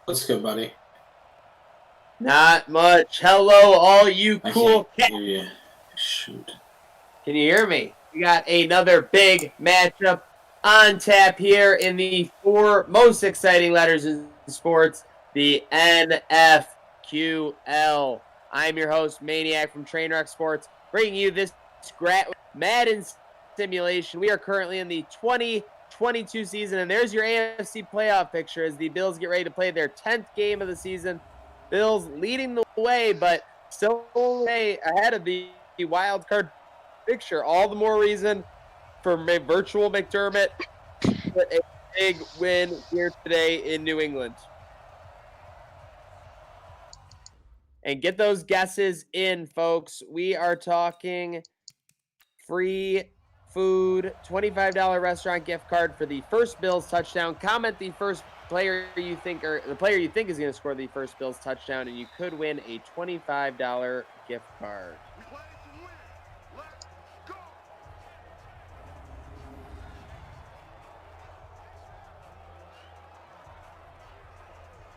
What's good, buddy? Not much. Hello, all you cool cats. Shoot. Can you hear me? We got another big matchup on tap here in the four most exciting letters in sports, the NFQL. I'm your host, Maniac from Trainwreck Sports, bringing you this Madden simulation. We are currently in the 2022 season, and there's your AFC playoff picture as the Bills get ready to play their 10th game of the season. Bills leading the way, but still ahead of the wild card picture. All the more reason for virtual McDermott to put a big win here today in New England. And get those guesses in, folks. We are talking free food, $25 restaurant gift card for the first Bills touchdown. Comment the first player you think, or the player you think is going to score the first Bills touchdown, and you could win a $25 gift card.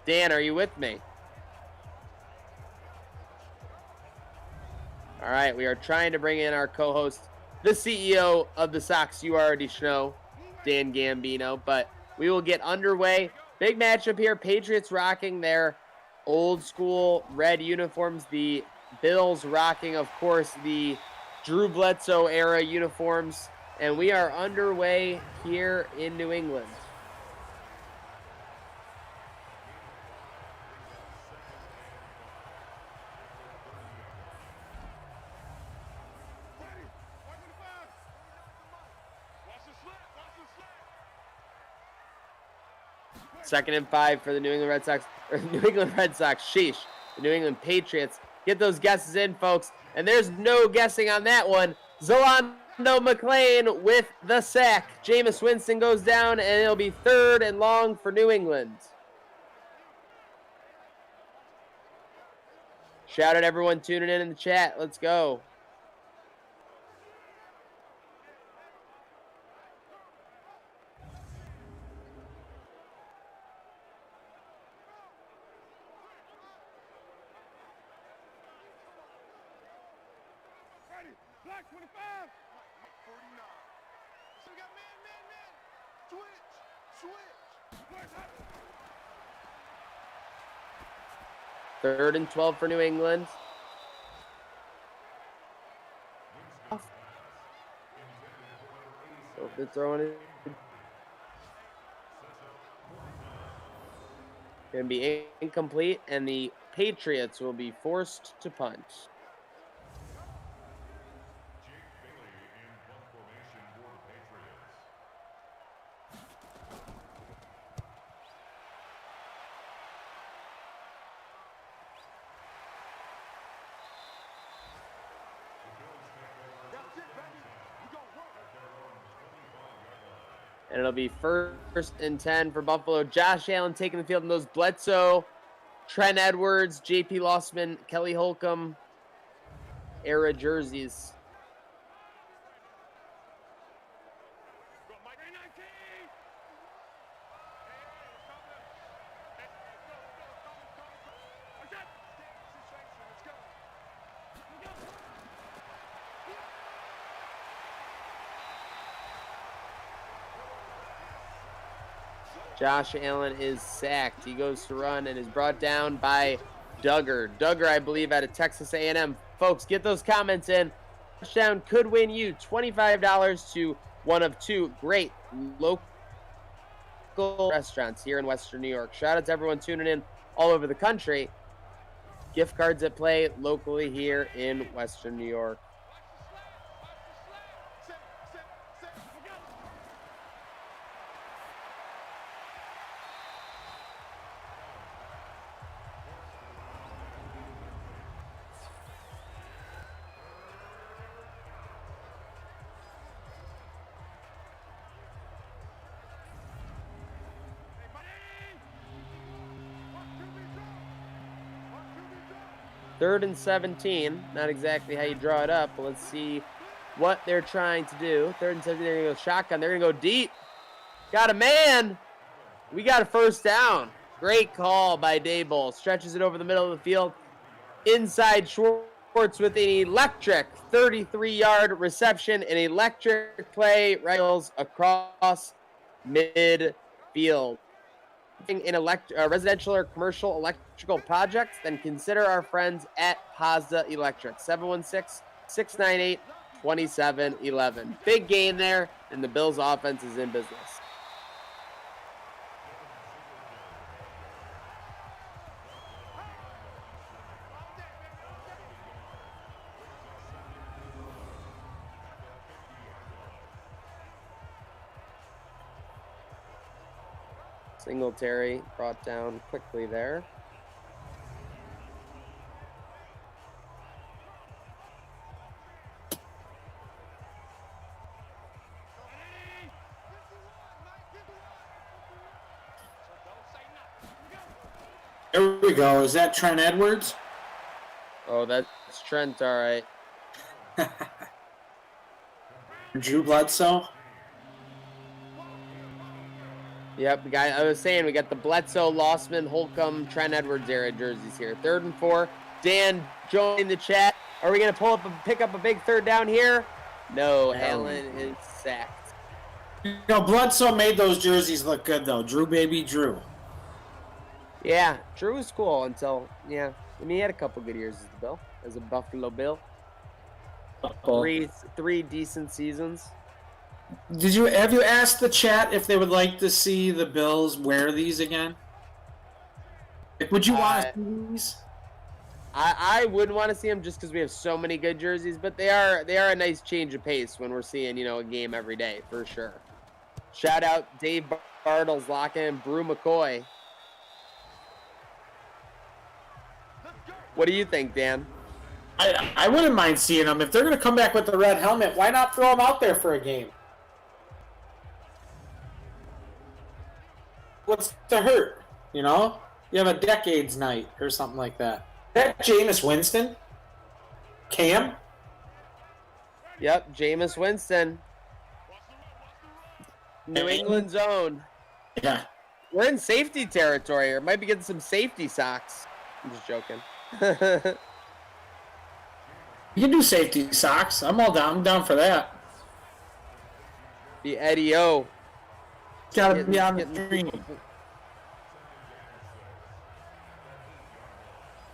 Dan, are you with me? All right, we are trying to bring in our co-host, the CEO of the Sox, you already know, Dan Gambino, but we will get underway. Big matchup here. Patriots rocking their old school red uniforms. The Bills rocking, of course, the Drew Bledsoe era uniforms. And we are underway here in New England. Second and 5 for the New England Red Sox. Sheesh. The New England Patriots. Get those guesses in, folks. And there's no guessing on that one. Zolando McClain with the sack. Jameis Winston goes down, and it'll be 3rd and long for New England. Shout out everyone tuning in the chat. Let's go. Black 25. 49. So we got man. Switch. 3rd and 12 for New England. So if they're throwing it, going to be incomplete, and the Patriots will be forced to punt. And it'll be 1st and 10 for Buffalo. Josh Allen taking the field in those Bledsoe, Trent Edwards, J.P. Lossman, Kelly Holcomb era jerseys. Josh Allen is sacked. He goes to run and is brought down by Duggar. Duggar, I believe, out of Texas A&M. Folks, get those comments in. Touchdown could win you $25 to one of 2 great local restaurants here in Western New York. Shout out to everyone tuning in all over the country. Gift cards at play locally here in Western New York. Third and 17. Not exactly how you draw it up, but let's see what they're trying to do. 3rd and 17, they're going to go shotgun. They're going to go deep. Got a man. We got a first down. Great call by Daboll. Stretches it over the middle of the field. Inside Schwartz with an electric 33-yard reception, an electric play right across midfield. In residential or commercial electrical projects, then consider our friends at Pazda Electric. 716-698-2711. Big game there, and the Bills offense is in business. Singletary brought down quickly there. There we go. Is that Trent Edwards? Oh, that's Trent, all right. Drew Bledsoe? Yep, I was saying we got the Bledsoe, Lossman, Holcomb, Trent Edwards era jerseys here. 3rd and 4. Dan, join the chat. Are we going to pick up a big third down here? No, Allen is sacked. You know, Bledsoe made those jerseys look good, though. Drew, baby, Drew. Yeah, Drew was cool until, I mean, he had a couple good years as a Buffalo Bill. Three decent seasons. Have you asked the chat if they would like to see the Bills wear these again? Would you want to see these? I wouldn't want to see them just because we have so many good jerseys, but they are a nice change of pace when we're seeing a game every day for sure. Shout out Dave Bartles locking in Brew McCoy. What do you think, Dan? I wouldn't mind seeing them. If they're going to come back with the red helmet, why not throw them out there for a game? What's to hurt? You have a decades night or something like that. Is that Jameis Winston? Cam? Yep, Jameis Winston. New England's own. Yeah. We're in safety territory here. Might be getting some safety socks. I'm just joking. You can do safety socks. I'm down for that. The Eddie O. Gotta be on the screen.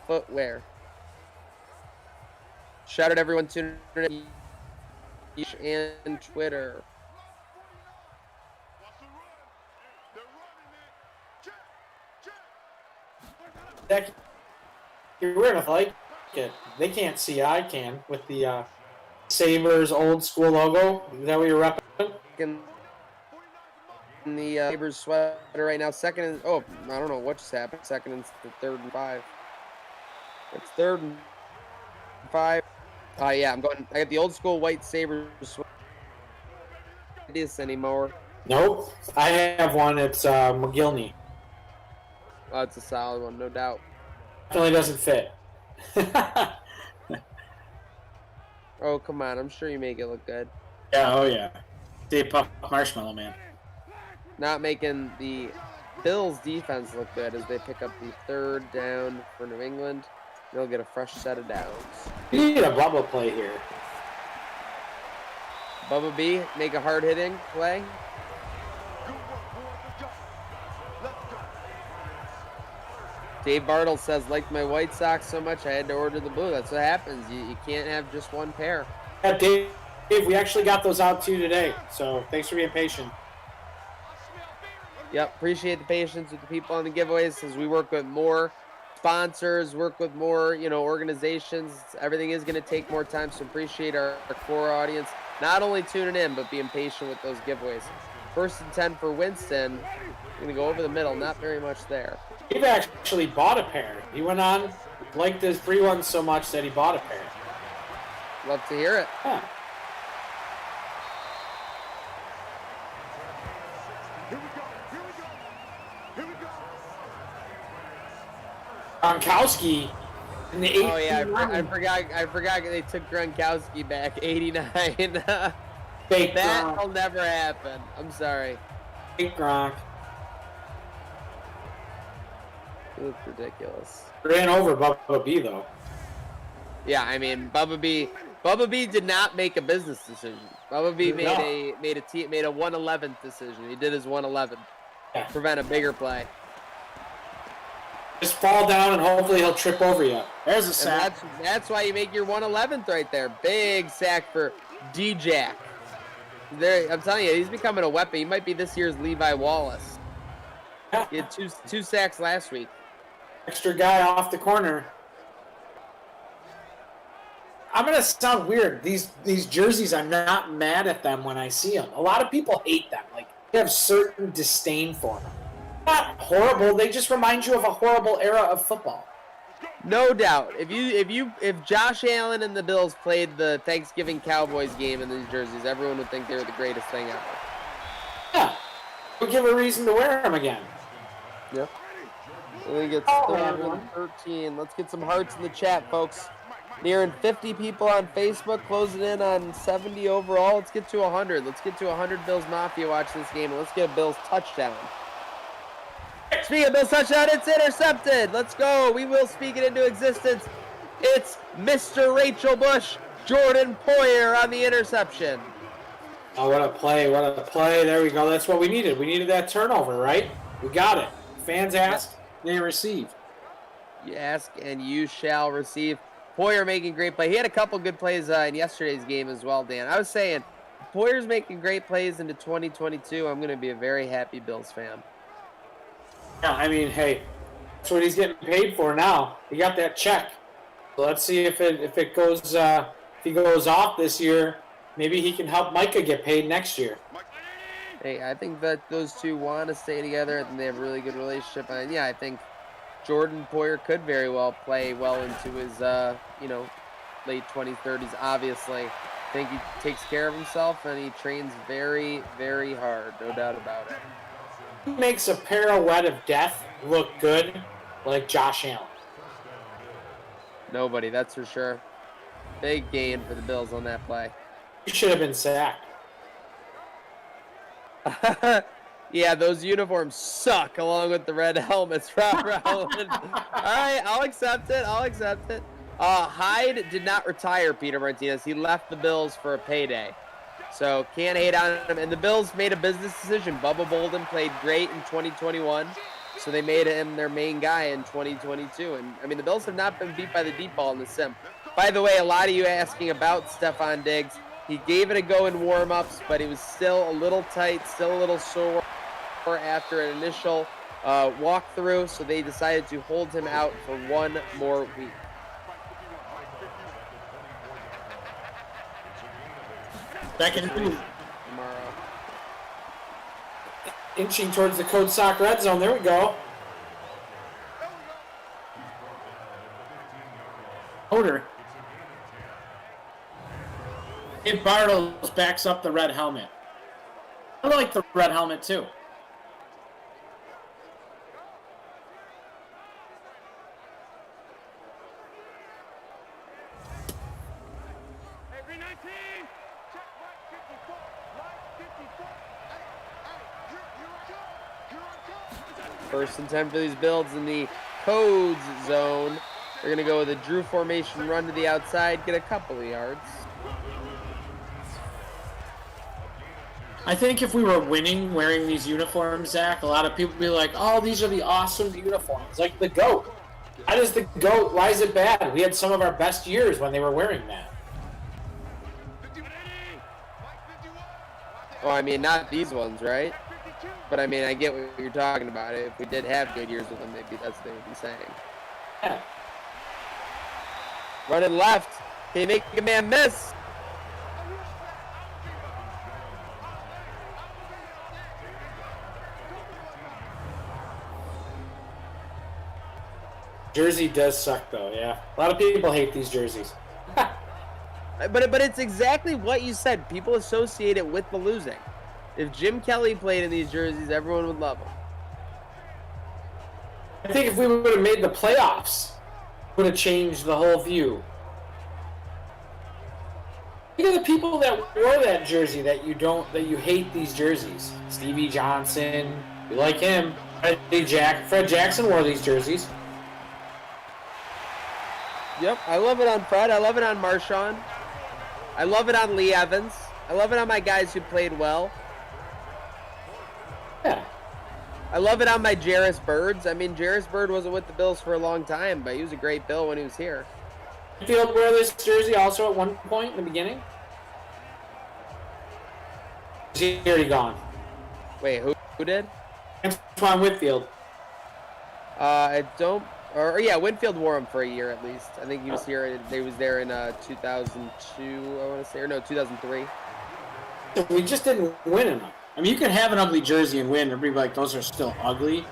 Footwear. Shout out everyone tuning in and Twitter. You're wearing a like it. They can't see. I can with the Sabres old school logo. Is that what you're repping? In the Sabres sweater right now. Second and I don't know what just happened. Second and 3rd and 5. It's 3rd and 5. Yeah, I got the old school white Sabres sweater. This anymore? Nope. I have one. It's McGillney. Oh, it's a solid one, no doubt. Definitely doesn't fit. Oh, come on. I'm sure you make it look good. Yeah, oh yeah. Dave Puff Marshmallow Man. Not making the Bills defense look good as they pick up the 3rd down for New England. They'll get a fresh set of downs. You need a bubble play here. Bubba B, make a hard-hitting play. Dave Bartle says, liked my White Sox so much I had to order the blue. That's what happens. You can't have just one pair. Yeah, Dave, we actually got those out to you today, so thanks for being patient. Yep, appreciate the patience with the people on the giveaways as we work with more sponsors, work with more, organizations. Everything is going to take more time, so appreciate our core audience not only tuning in, but being patient with those giveaways. 1st and 10 for Winston. Going to go over the middle, not very much there. Dave actually bought a pair. He went on, liked his free ones so much that he bought a pair. Love to hear it. Yeah. Gronkowski in the 18. Oh yeah, I forgot they took Gronkowski back. 89. Fake That'll never happen. I'm sorry. Fake Gronk. He looked ridiculous. Ran over Bubba B, though. Yeah, I mean, Bubba B did not make a business decision. Bubba B made a 111th decision. He did his 111. Yeah. Prevent a bigger play. Just fall down and hopefully he'll trip over you. There's a And sack. that's why you make your 111th right there. Big sack for D-Jack. There, I'm telling you, he's becoming a weapon. He might be this year's Levi Wallace. He had two sacks last week. Extra guy off the corner. I'm gonna sound weird. These jerseys, I'm not mad at them when I see them. A lot of people hate them. Like, they have certain disdain for them. Not horrible. They just remind you of a horrible era of football. No doubt. If Josh Allen and the Bills played the Thanksgiving Cowboys game in these jerseys, everyone would think they were the greatest thing ever. Yeah. We'll give a reason to wear them again. Yep. I think it's 3rd and 13. Let's get some hearts in the chat, folks. Nearing 50 people on Facebook, closing in on 70 overall. Let's get to 100. Let's get to 100 Bills Mafia watch this game, and let's get a Bills touchdown. Speaking of Bills touchdown, it's intercepted. Let's go. We will speak it into existence. It's Mr. Rachel Bush, Jordan Poyer on the interception. Oh, what a play. What a play. There we go. That's what we needed. We needed that turnover, right? We got it. Fans asked, they received. You ask and you shall receive. Poyer making great play. He had a couple good plays in yesterday's game as well, Dan. I was saying, Poyer's making great plays into 2022. I'm going to be a very happy Bills fan. Yeah, I mean, hey, that's what he's getting paid for now. He got that check. So let's see if it goes if he goes off this year. Maybe he can help Micah get paid next year. Hey, I think that those two want to stay together. I think they have a really good relationship. And yeah, I think Jordan Poyer could very well play well into his late 20s, 30s. Obviously, I think he takes care of himself and he trains very, very hard. No doubt about it. Who makes a pirouette of death look good like Josh Allen? Nobody, that's for sure. Big gain for the Bills on that play. He should have been sacked. Yeah, those uniforms suck along with the red helmets. Robert Howland. All right, I'll accept it. Hyde did not retire, Peter Martinez. He left the Bills for a payday. So can't hate on him. And the Bills made a business decision. Bubba Bolden played great in 2021. So they made him their main guy in 2022. And, I mean, the Bills have not been beat by the deep ball in the sim. By the way, a lot of you asking about Stefon Diggs. He gave it a go in warm-ups, but he was still a little tight, still a little sore after an initial walkthrough. So they decided to hold him out for one more week. Second tomorrow. Inching towards the Code Sock red zone. There we go. Oder. If Bartles backs up the red helmet. I like the red helmet too. First and 10 for these Bills in the codes zone. They're going to go with a Drew formation, run to the outside, get a couple of yards. I think if we were winning wearing these uniforms, Zach, a lot of people would be like, oh, these are the awesome uniforms. Like the GOAT. Why is it bad? We had some of our best years when they were wearing that. Oh, I mean, not these ones, right? But, I mean, I get what you're talking about. If we did have good years with them, maybe that's what they would be saying. Yeah. Running left. Can you make a man miss? Jersey does suck, though, yeah. A lot of people hate these jerseys. But it's exactly what you said. People associate it with the losing. If Jim Kelly played in these jerseys, everyone would love him. I think if we would have made the playoffs, it would have changed the whole view. Look at the people that wore that jersey that you hate these jerseys. Stevie Johnson, you like him. Fred Jackson wore these jerseys. Yep, I love it on Fred. I love it on Marshawn. I love it on Lee Evans. I love it on my guys who played well. Yeah. I love it on my Jarris Birds. I mean, Jarris Bird wasn't with the Bills for a long time, but he was a great Bill when he was here. Winfield wear this jersey also at one point in the beginning? Is he already gone? Wait, who did? Antoine Whitfield. I don't. Or yeah, Winfield wore him for a year at least. I think he was here. They was there in 2002. I want to say, or no, 2003. We just didn't win enough. I mean, you can have an ugly jersey and win. Everybody like those are still ugly.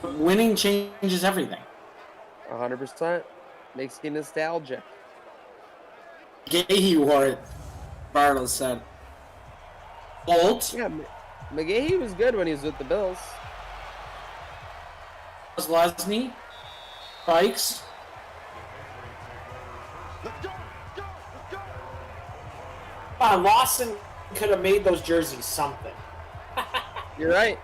But winning changes everything. 100% makes you nostalgic. Gahey wore it. Bartles said. Bolt. Yeah, McGahee was good when he was with the Bills. Lesney. Spikes. Let's go. Lawson could have made those jerseys something. You're right.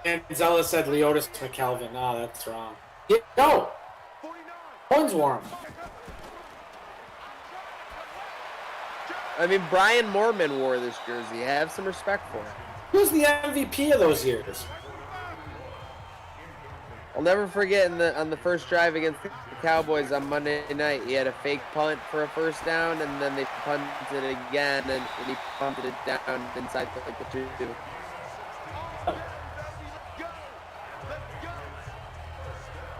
And Zella said Leotis McKelvin. No, that's wrong. Yeah, no. Owens wore him. I mean, Brian Moorman wore this jersey. Have some respect for it. Who was the MVP of those years? I'll never forget on the first drive against the Cowboys on Monday night, he had a fake punt for a first down, and then they punted it again, and he punted it down inside the 2.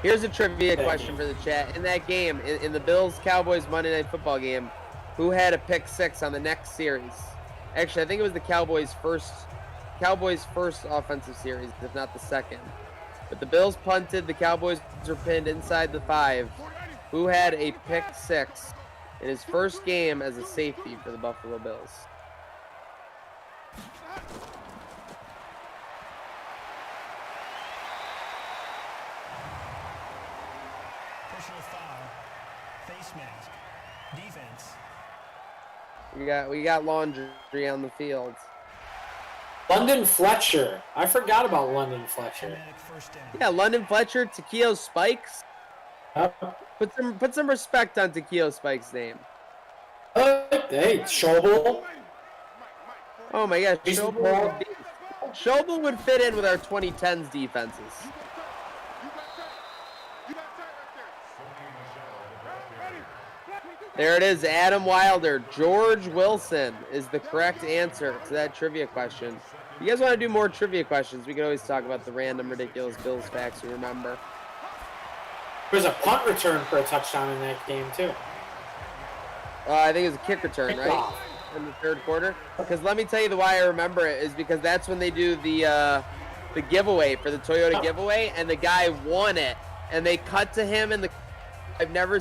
Here's a trivia question for the chat. In that game, in the Bills-Cowboys Monday Night Football game, who had a pick 6 on the next series? Actually, I think it was the Cowboys' first offensive series, if not the second. But the Bills punted, the Cowboys were pinned inside the 5. Who had a pick 6 in his first game as a safety for the Buffalo Bills? Personal foul, face mask, defense. We got laundry on the field. London Fletcher. I forgot about London Fletcher. Automatic first down. Yeah, London Fletcher, Takeo Spikes. Put some respect on Takeo Spikes' name. Hey, Schobel. Oh my gosh, Jason Schobel would fit in with our 2010s defenses. There it is, Adam Wilder. George Wilson is the correct answer to that trivia question. If you guys want to do more trivia questions, we can always talk about the random, ridiculous Bills facts we remember. There was a punt return for a touchdown in that game, too. I think it was a kick return, right? Kickoff. In the third quarter. Because let me tell you why I remember it is because that's when they do the giveaway for the Toyota giveaway, and the guy won it, and they cut to him, and I've never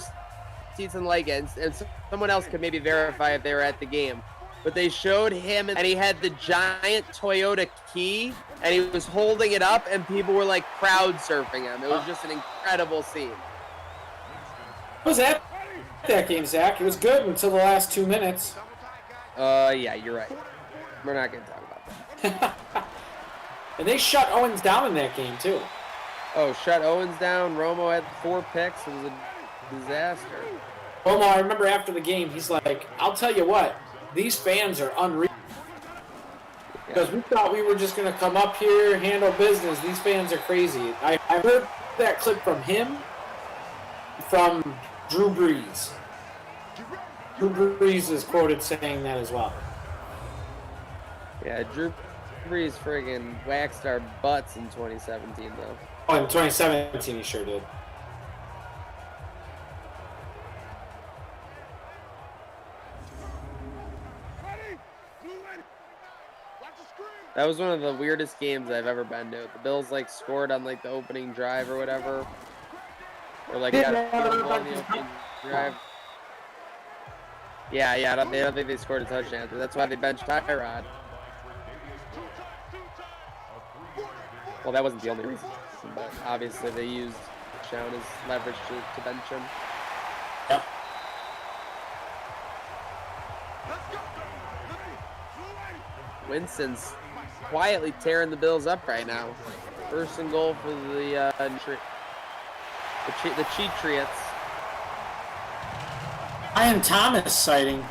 seen something like it, and someone else could maybe verify if they were at the game. But they showed him, and he had the giant Toyota key, and he was holding it up, and people were like crowd surfing him. It was just an incredible scene. What was that game, Zach? It was good until the last 2 minutes. Yeah, you're right. We're not going to talk about that. And they shut Owens down in that game, too. Oh, shut Owens down. Romo had 4 picks. It was a disaster. Romo, I remember after the game, he's like, I'll tell you what, these fans are unreal. Because we thought we were just going to come up here, handle business. These fans are crazy. I heard that clip from him, from Drew Brees. Drew Brees is quoted saying that as well. Yeah, Drew Brees friggin' waxed our butts in 2017, though. Oh, in 2017, he sure did. That was one of the weirdest games I've ever been to. The Bills like scored on like the opening drive or whatever, or like got a field goal on the opening drive. Yeah, I don't think they scored a touchdown. But that's why they benched Tyrod. Well, that wasn't the only reason, but obviously they used Sean as leverage to bench him. Yep. Winston's quietly tearing the Bills up right now. First and goal for the Cheatriots. Ryan Thomas sighting.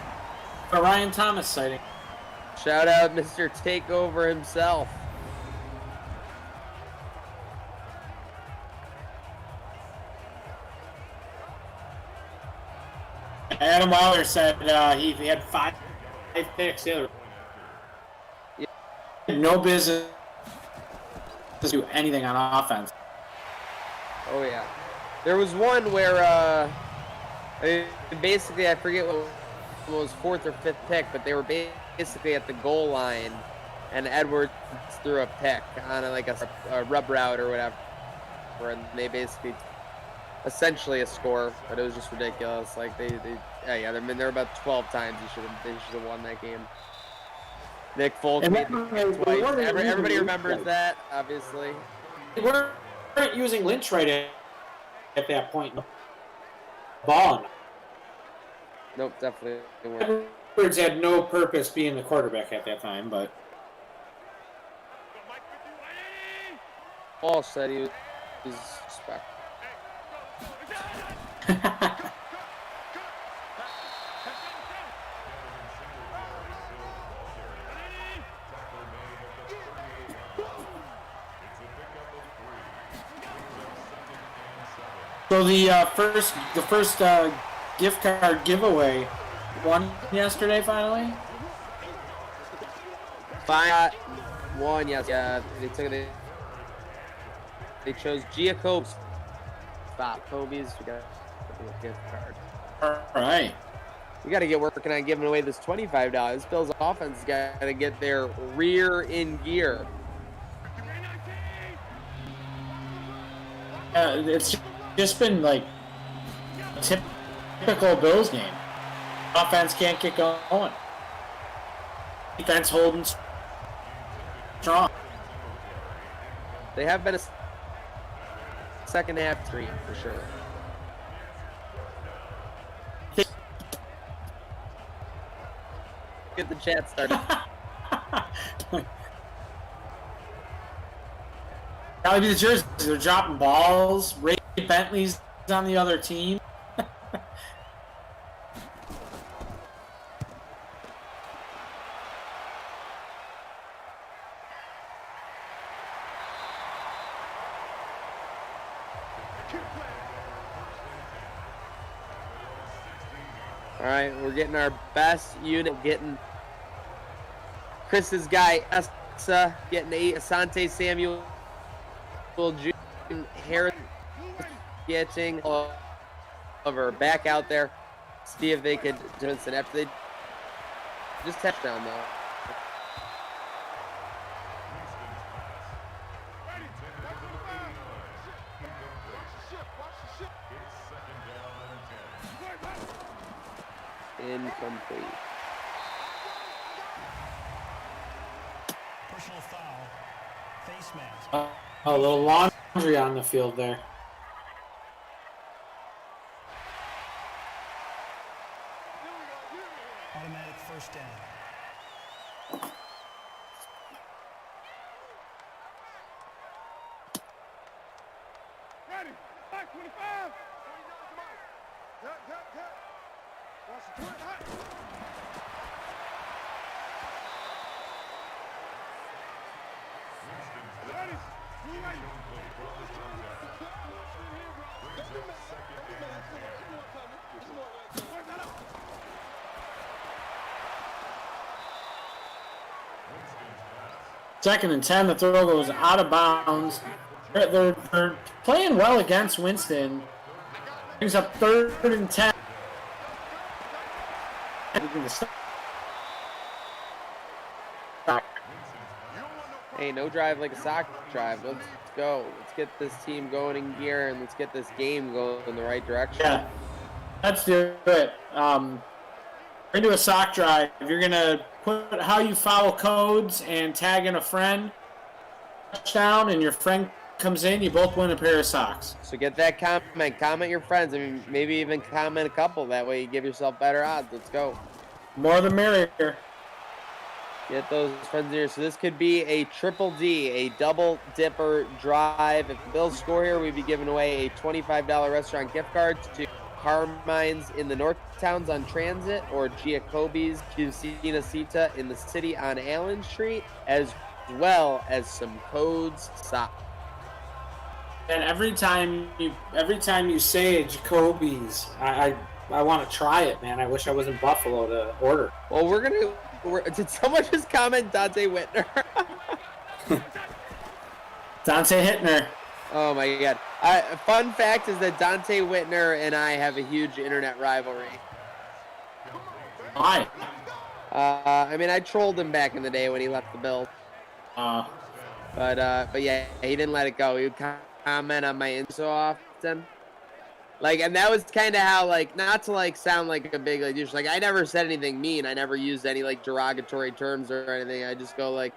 A Ryan Thomas sighting. Shout out Mr. Takeover himself. Adam Wilder said he had five picks. The other. No business to do anything on offense. Oh yeah, there was one where basically I forget what was fourth or fifth pick, but they were basically at the goal line, and Edwards threw a pick on like a rub route or whatever, and they basically essentially a score, but it was just ridiculous. Like I mean, there were about 12 times they should have won that game. Nick Folk made it twice. Everybody remembers that, obviously. They weren't using Lynch right at that point. Ball. Nope, definitely weren't. Edwards had no purpose being the quarterback at that time, but Paul said he was respect. So the first gift card giveaway won yesterday finally. One, yes. Yeah, they chose Giacobes. Stop, Kobe's. We got a gift card. All right. We got to get working on giving away this $25. Bill's offense got to get their rear in gear. It's just been like a typical Bills game. Offense can't get going. Defense holding strong. They have been a second half treat for sure. Get the chat started. Gotta be the jerseys. They're dropping balls. Ray Bentley's on the other team. All right, we're getting our best unit. Getting Chris's guy, Essa, getting Asante Samuel, Harris, getting over back out there. See if they could do it after they just touchdown though. Incomplete. Personal foul. Face mask. A little laundry on the field there. Automatic first down. Ready. Back 25. 29 Mike. Yep. Watch the twin hot. Ready. Blue light. Second and 10, the throw goes out of bounds. They're playing well against Winston. Brings up 3rd and 10. Hey, no drive like a soccer drive. Let's go. Let's get this team going in gear and let's get this game going in the right direction. Yeah, let's do it. Into a sock drive. You're gonna put how you follow codes and tag in a friend. Touchdown, and your friend comes in. You both win a pair of socks. So get that comment. Comment your friends. I mean, maybe even comment a couple. That way you give yourself better odds. Let's go. More the merrier. Get those friends here. So this could be a triple D, a double dipper drive. If the Bills score here, we'd be giving away a $25 restaurant gift card to Carmine's in the North Towns on Transit or Giacobbe's Cucina Cita in the city on Allen Street, as well as some codes sock. And every time you say Jacoby's, I want to try it, man. I wish I was in Buffalo to order. Well, did someone just comment Dante Whitner? Dante Hittner. Oh my God. Fun fact is that Dante Whitner and I have a huge internet rivalry. Why? I mean, I trolled him back in the day when he left the Bills. But yeah, he didn't let it go. He would comment on my Insta so often. Like, and that was kind of how, like, not to, like, sound like a big, like, douche. Like, I never said anything mean. I never used any, like, derogatory terms or anything. I just go, like,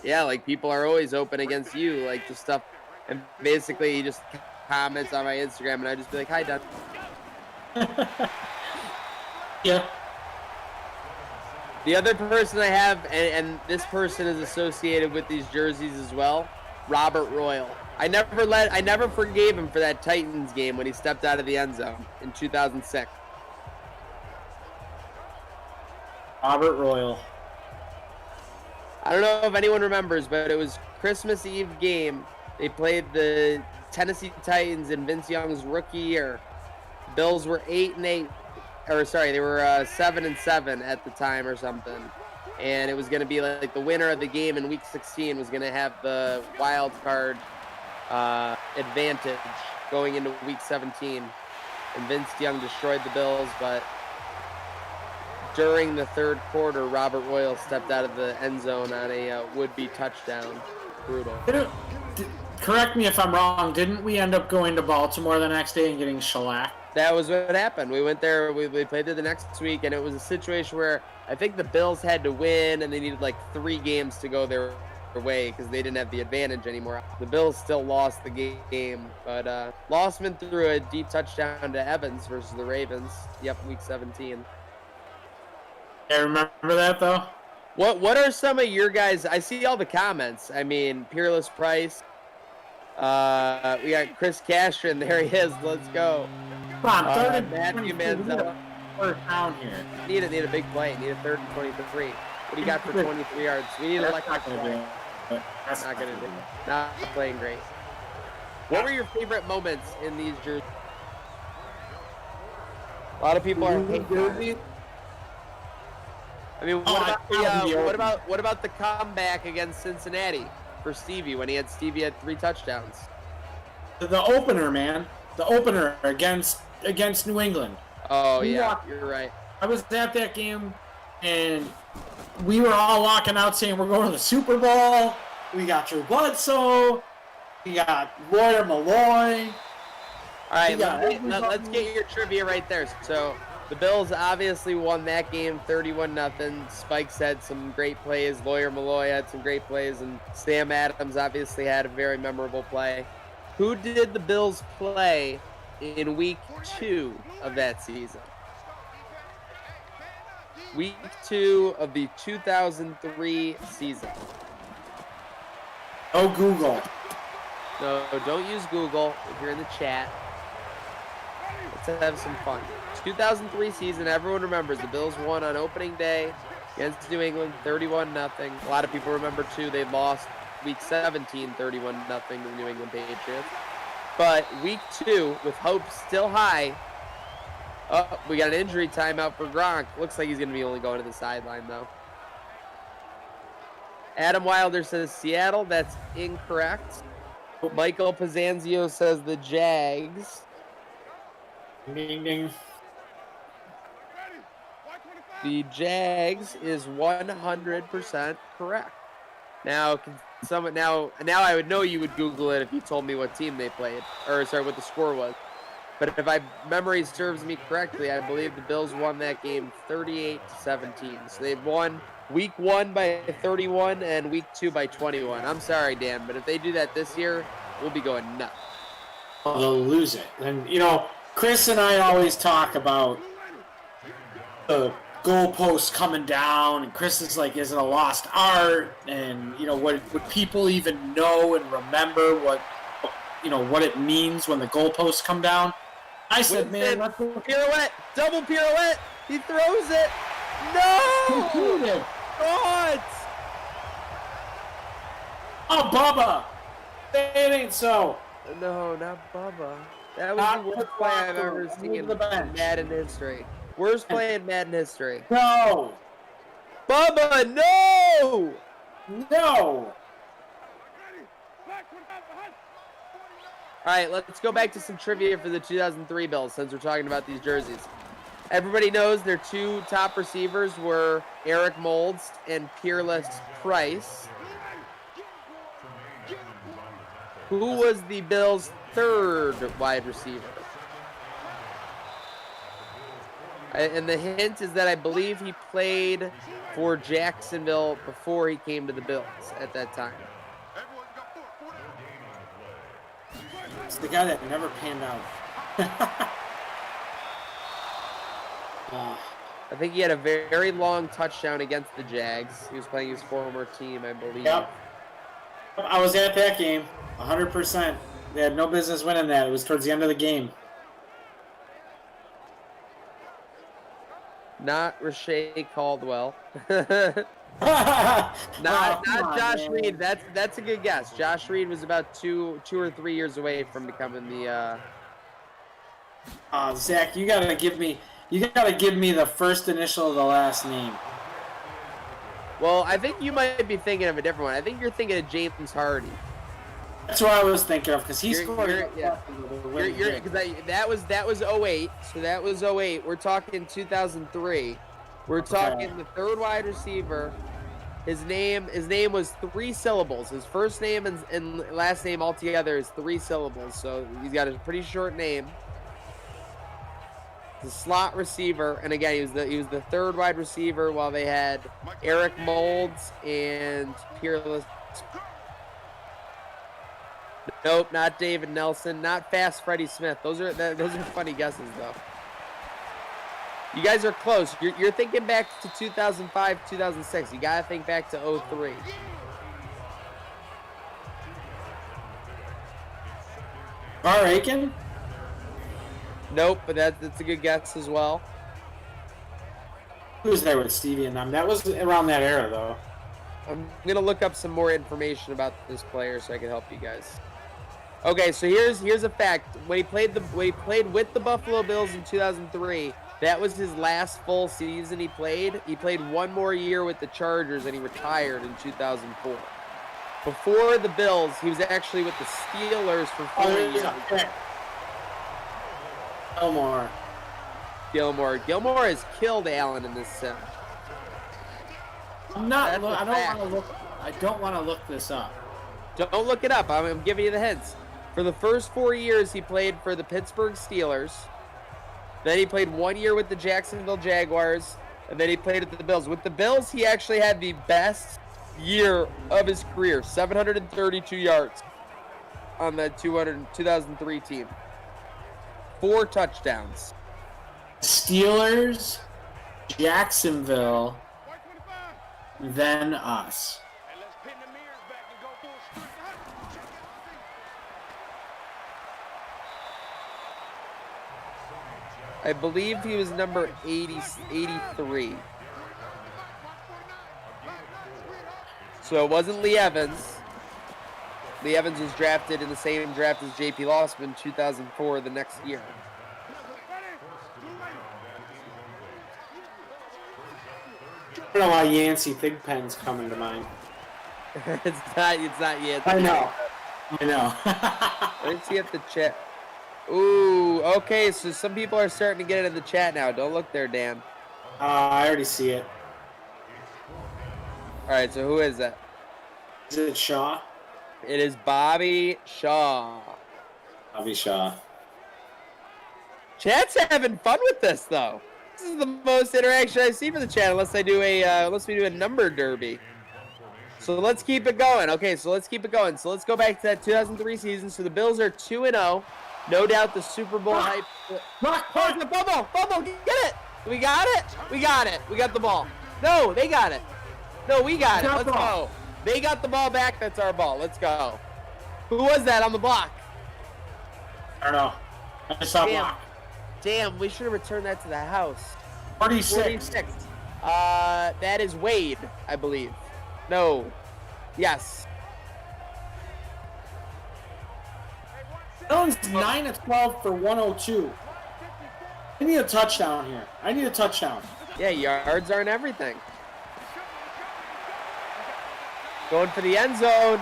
yeah, like, people are always open against you, like, just stuff. And basically, he just comments on my Instagram, and I just be like, hi, Dad. Yeah. The other person I have, and this person is associated with these jerseys as well, Robert Royal. I never forgave him for that Titans game when he stepped out of the end zone in 2006. Robert Royal. I don't know if anyone remembers, but it was Christmas Eve game. They played the Tennessee Titans in Vince Young's rookie year. Bills were 8-8, or sorry, they were 7-7 at the time or something. And it was going to be like the winner of the game in Week 16 was going to have the wild card advantage going into Week 17. And Vince Young destroyed the Bills, but during the third quarter, Robert Royal stepped out of the end zone on a would-be touchdown. Brutal. Correct me if I'm wrong. Didn't we end up going to Baltimore the next day and getting shellacked? That was what happened. We went there, we played there the next week, and it was a situation where I think the Bills had to win, and they needed like 3 games to go their way because they didn't have the advantage anymore. The Bills still lost the game, but Lossman threw a deep touchdown to Evans versus the Ravens. Yep, Week 17. I remember that, though. What are some of your guys? I see all the comments. I mean, Peerless Price. We got Chris Castron. There he is. Let's go. Come on, third and Matthew Manziel. First down here. Need a big play. Need a 3rd and 23. What do you got for 23 yards? We need an electric play. That's Not gonna do. Not playing great. What were your favorite moments in these jerseys? A lot of people are hating. I mean, what about the comeback against Cincinnati for Stevie when he had 3 touchdowns? The opener, man. The opener against New England. Oh yeah, you're right. I was at that game, and we were all walking out saying we're going to the Super Bowl. We got Drew Bledsoe. We got Lawyer Malloy. All right, let's get your trivia right there. So the Bills obviously won that game 31-0. Spikes had some great plays. Lawyer Malloy had some great plays, and Sam Adams obviously had a very memorable play. Who did the Bills play in Week 2 of that season? Week 2 of the 2003 season. Oh, Google. No, don't use Google if you're in the chat. Let's have some fun. 2003 season, everyone remembers the Bills won on opening day against New England 31-0. A lot of people remember too they lost Week 17 31-0 to the New England Patriots. But Week 2, with hope still high, we got an injury timeout for Gronk. Looks like he's going to be only going to the sideline though. Adam Wilder says Seattle. That's incorrect. Michael Pazanzio says the Jags. Ding, ding. The Jags is 100% correct. Now, now I would know you would Google it if you told me what team they played, or sorry, what the score was. But if my memory serves me correctly, I believe the Bills won that game 38-17. So they've won Week 1 by 31 and Week 2 by 21. I'm sorry, Dan, but if they do that this year, we'll be going nuts. They'll lose it. And, Chris and I always talk about the goalposts coming down, and Chris is like, is it a lost art? And would people even know and remember what it means when the goalposts come down? I said, man, let's go. Pirouette, double pirouette. He throws it. No! God! Oh, Bubba! It ain't so. No, not Bubba. That was Not the worst the play I've blocker. ever seen Move in the bench. Madden history. Worst play in Madden history. No! Bubba, no! No! All right, let's go back to some trivia for the 2003 Bills since we're talking about these jerseys. Everybody knows their two top receivers were Eric Moulds and Peerless Price. Who was the Bills' third wide receiver? And the hint is that I believe he played for Jacksonville before he came to the Bills at that time. It's the guy that never panned out. I think he had a very long touchdown against the Jags. He was playing his former team, I believe. Yep. I was at that game, 100%. They had no business winning that. It was towards the end of the game. Not Rashay Caldwell. Oh, Not come on, Josh man. Reed. That's a good guess. Josh Reed was about two or 3 years away from becoming the. Zach, you gotta give me the first initial of the last name. Well, I think you might be thinking of a different one. I think you're thinking of James Hardy. That's what I was thinking of because he You're- scored. you're- yeah. That was 08. So that was 08. We're talking 2003. We're talking the third wide receiver. His name was 3 syllables. His first name and last name altogether is 3 syllables. So he's got a pretty short name. The slot receiver, and again, he was the third wide receiver while they had Eric Moulds and Peerless. Nope, not David Nelson, not Fast Freddie Smith. Those are funny guesses though. You guys are close. You're thinking back to 2005, 2006. You gotta think back to 03. Bar Aiken? Nope, but that's a good guess as well. Who was there with Stevie and them? That was around that era, though. I'm gonna look up some more information about this player so I can help you guys. Okay, so here's a fact. When he played with the Buffalo Bills in 2003, that was his last full season he played. He played 1 more year with the Chargers and he retired in 2004. Before the Bills, he was actually with the Steelers for 4 years. Gilmore. Gilmore has killed Allen in this sim. I don't want to look this up. Don't look it up. I'm giving you the hints. For the first 4 years, he played for the Pittsburgh Steelers. Then he played 1 year with the Jacksonville Jaguars, and then he played at the Bills. With the Bills, he actually had the best year of his career, 732 yards on that 2003 team. 4 touchdowns. Steelers, Jacksonville, then us. I believe he was number 83. So it wasn't Lee Evans. Lee Evans was drafted in the same draft as J.P. Losman in 2004, the next year. I don't know why Yancey Thigpen's coming to mind. It's not yet. I know. Let's see at the chat. Ooh, okay, so some people are starting to get it in the chat now. Don't look there, Dan. I already see it. All right, so who is that? Is it Shaw? It is Bobby Shaw. Bobby Shaw. Chat's having fun with this, though. This is the most interaction I see from the chat, unless we do a number derby. So let's keep it going. Okay, so let's keep it going. So let's go back to that 2003 season. So the Bills are 2-0. No doubt the Super Bowl hype. Bubble! Get it! We got it. We got it. We got the ball. No, they got it. No, we got it. Got Let's the ball. go. They got the ball back. That's our ball. Let's go. Who was that on the block? I don't know. I just saw Damn. block. Damn, we should have returned that to the house. 46. 46. That is Wade, I believe. No. Yes. Allen's 9 of 12 for 102. I need a touchdown here. I need a touchdown. Yeah, yards aren't everything. Going for the end zone.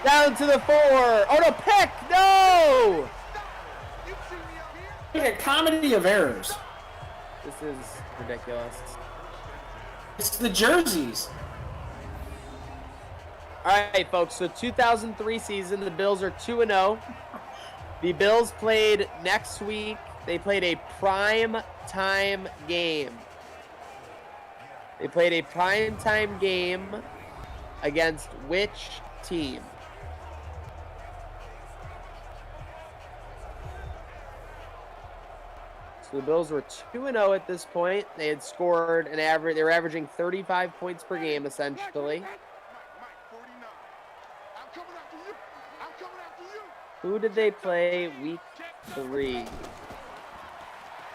Down to the 4. Oh, no, pick. No. Like a comedy of errors. This is ridiculous. It's the jerseys. All right, folks. So 2003 season, the Bills are 2-0. The Bills played next week. They played a prime time game. They played a prime time game against which team? So the Bills were 2-0 at this point. They had scored an average. They were averaging 35 points per game, essentially. Who did they play week 3?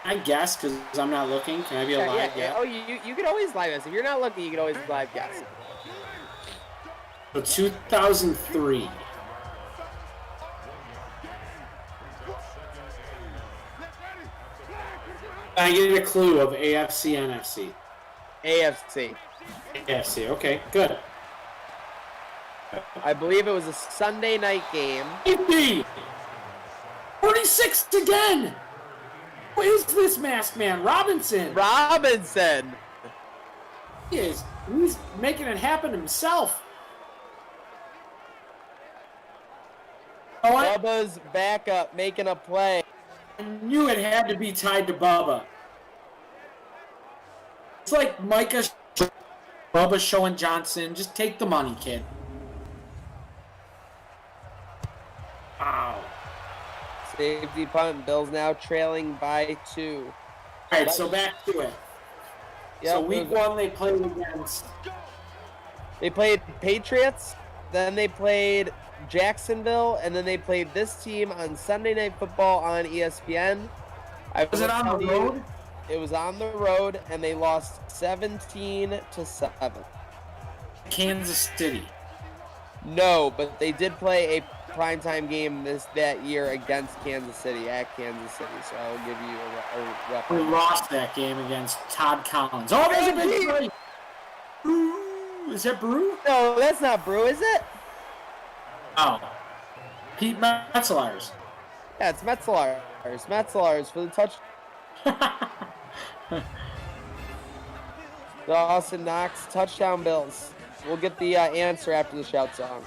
I guess, because I'm not looking. Can I be a live guess? Oh, you can always live guess. If you're not looking, you can always live guess. So 2003. I get a clue of AFC, NFC. AFC. AFC, okay, good. I believe it was a Sunday night game. 50! 46 again! Who is this masked man? Robinson! Robinson. He is. He's making it happen himself. Oh, I Bubba's backup making a play. knew it had to be tied to Bubba. It's like Micah, Bubba showing Johnson. Just take the money, kid. Wow. Safety punt. Bills now trailing by 2. All right, so back to it. Yep, So week 1 they played against. They played Patriots, then they played Jacksonville, and then they played this team on Sunday Night Football on ESPN. Was it on the road? It was on the road, and they lost 17-7. Kansas City. No, but they did play a primetime game that year against Kansas City, at Kansas City, so I'll give you a We reference. lost that game against Todd Collins. Oh, there's a big play. Brew. Is that Brew? No, that's not Brew, is it? Oh. Pete Metzelaars. Yeah, it's Metzelaars. Metzelaars for the touch. Dawson Knox, touchdown Bills. We'll get the answer after the shout song.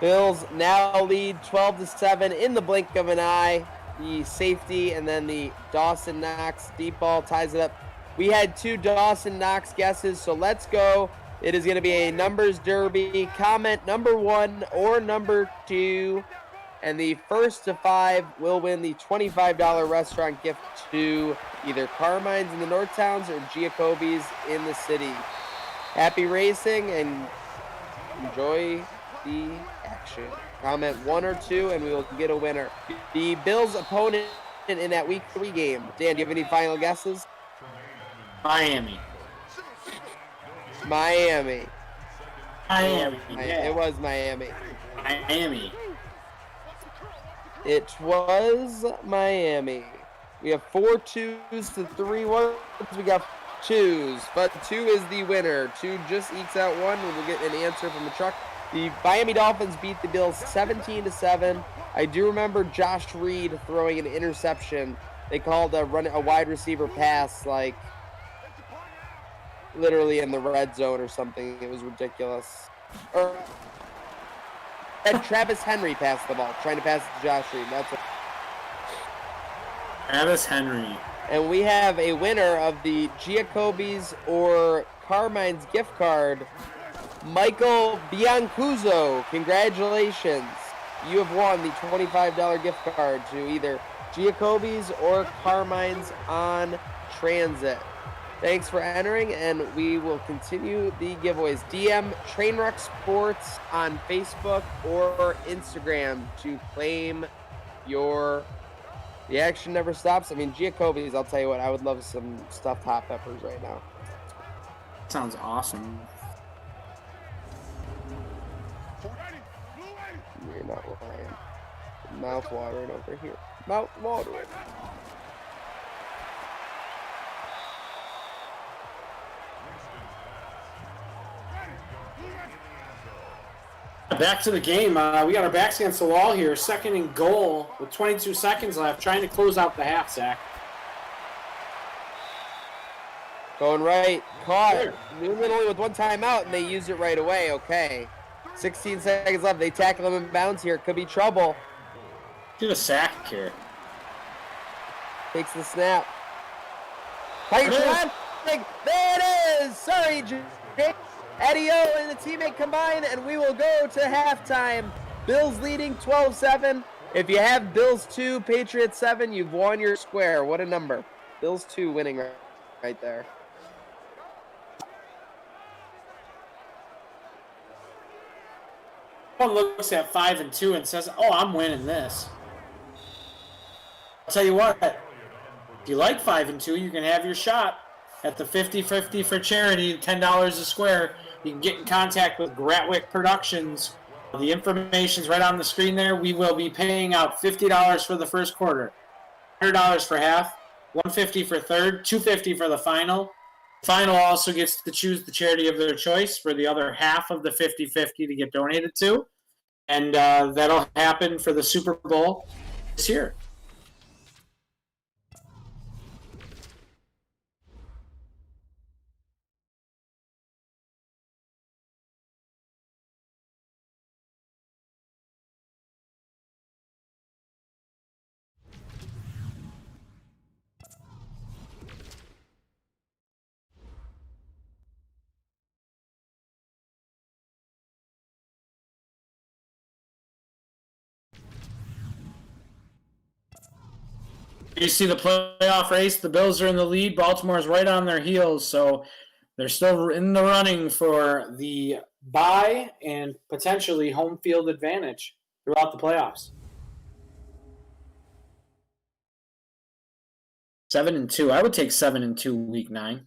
Bills now lead 12-7 in the blink of an eye. The safety and then the Dawson Knox deep ball ties it up. We had 2 Dawson Knox guesses, so let's go. It is going to be a numbers derby. Comment number 1 or number 2, and the first to 5 will win the $25 restaurant gift to either Carmine's in the North Towns or Giacobbe's in the city. Happy racing and enjoy the action. Comment 1 or 2 and we will get a winner. The Bills' opponent in that week 3 game. Dan, do you have any final guesses? Miami. Miami. Miami. It was Miami. Miami. It was Miami. We have 4 2s to 3 1s. We got 2s, but 2 is the winner. 2 just ekes out 1, and we'll get an answer from the truck. The Miami Dolphins beat the Bills 17-7. I do remember Josh Reed throwing an interception. They called a wide receiver pass, like literally in the red zone or something. It was ridiculous. And Travis Henry passed the ball, trying to pass it to Josh Reed. That's what. Travis Henry. And we have a winner of the Giacobbe's or Carmine's gift card, Michael Biancuzzo. Congratulations. You have won the $25 gift card to either Giacobbe's or Carmine's on Transit. Thanks for entering, and we will continue the giveaways. DM Trainwreck Sports on Facebook or Instagram to claim your... The action never stops. I mean, Giacobbe's, I'll tell you what, I would love some stuffed hot peppers right now. Sounds awesome. You're not lying. Mouth watering over here. Mouth watering. Back to the game. We got our backs against the wall here. 2nd and goal with 22 seconds left. Trying to close out the half, Zach. Going right. Caught. Literally with 1 timeout, and they used it right away. Okay. 16 seconds left. They tackle him in bounds here. Could be trouble. Get a sack here. Takes the snap. Tight shot. There it is. Sorry, Jake. Eddie O and the teammate combine, and we will go to halftime. Bills leading 12-7. If you have Bills 2, Patriots 7, you've won your square. What a number. Bills 2 winning right there. One looks at 5 and 2 and says, "Oh, I'm winning this." I'll tell you what. If you like 5 and 2, you can have your shot at the 50-50 for charity, $10 a square. You can get in contact with Gratwick Productions. The information's right on the screen there. We will be paying out $50 for the first quarter, $100 for half, $150 for third, $250 for the final. The final also gets to choose the charity of their choice for the other half of the 50-50 to get donated to. And that'll happen for the Super Bowl this year. You see the playoff race. The Bills are in the lead. Baltimore's right on their heels, so they're still in the running for the bye and potentially home field advantage throughout the playoffs. 7 and 2. I would take 7 and 2 week 9.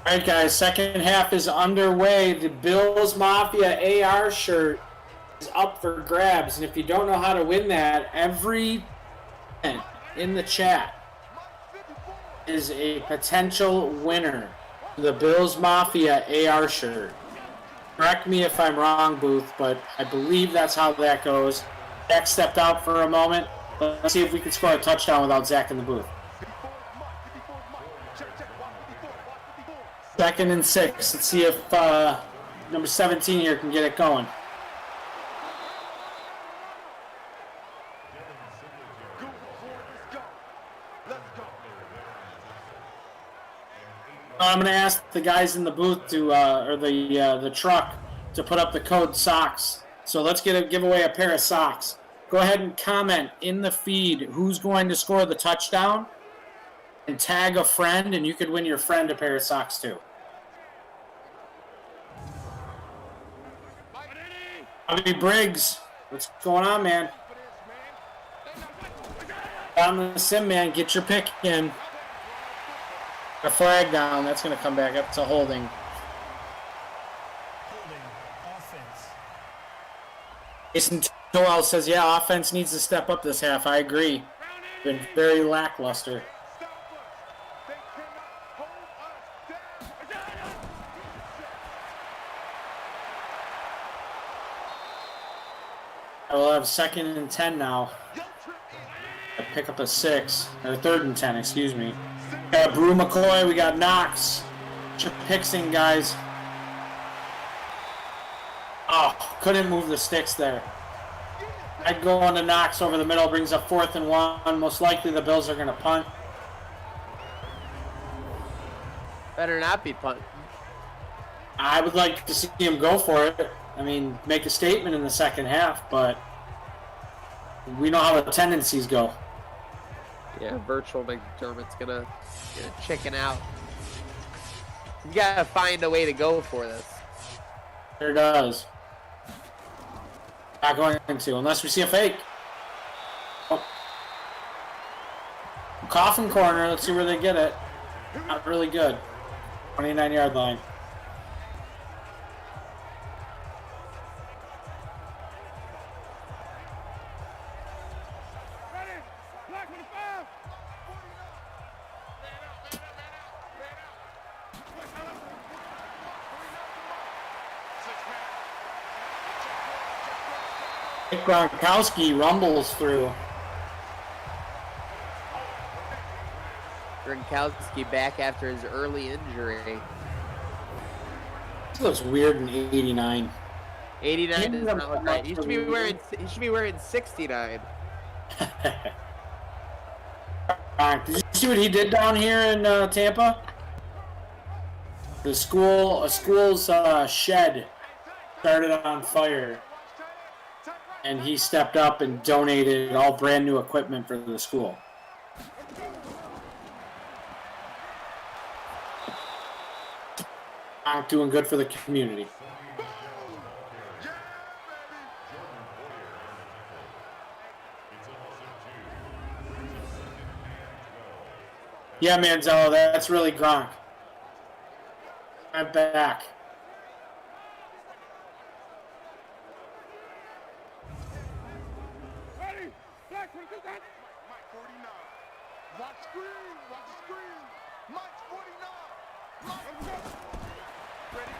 All right, guys, second half is underway. The Bills Mafia AR shirt is up for grabs. And if you don't know how to win that, every in the chat is a potential winner. The Bills Mafia AR shirt. Correct me if I'm wrong, Booth, but I believe that's how that goes. Zach stepped out for a moment. Let's see if we can score a touchdown without Zach in the booth. 2nd and 6. Let's see if number 17 here can get it going. I'm going to ask the guys in the booth to, or the truck, to put up the code SOCKS. So let's give away a pair of socks. Go ahead and comment in the feed who's going to score the touchdown and tag a friend, and you could win your friend a pair of socks too. Bobby Briggs, what's going on, man? On the sim, man, get your pick in. A flag down, that's going to come back up to holding. Holding. Offense. Jason Toel says, yeah, offense needs to step up this half. I agree. Been very lackluster. I will have 2nd and 10 now. I pick up a 6, or 3rd and 10, excuse me. We got Brew McCoy, we got Knox. Get your picks in, guys. Oh, couldn't move the sticks there. I'd go on to Knox over the middle, brings up 4th and 1. Most likely the Bills are going to punt. Better not be punt. I would like to see him go for it. I mean, make a statement in the second half, but we know how the tendencies go. Yeah, virtual McDermott's gonna chicken out. You gotta find a way to go for this. There does. Not going to, unless we see a fake. Oh. Coffin corner, let's see where they get it. Not really good. 29-yard line. Gronkowski rumbles through. Gronkowski back after his early injury. This looks weird in 89. 89 does not look right. He should be wearing 69. Did you see what he did down here in Tampa? A school's shed started on fire, and he stepped up and donated all brand new equipment for the school. Not doing good for the community. Yeah, Manzello, that's really Gronk. I'm back. Ready? Black, what is that? Mike 49. Watch screen. Watch the screen. Mike 49. Mike. Ready?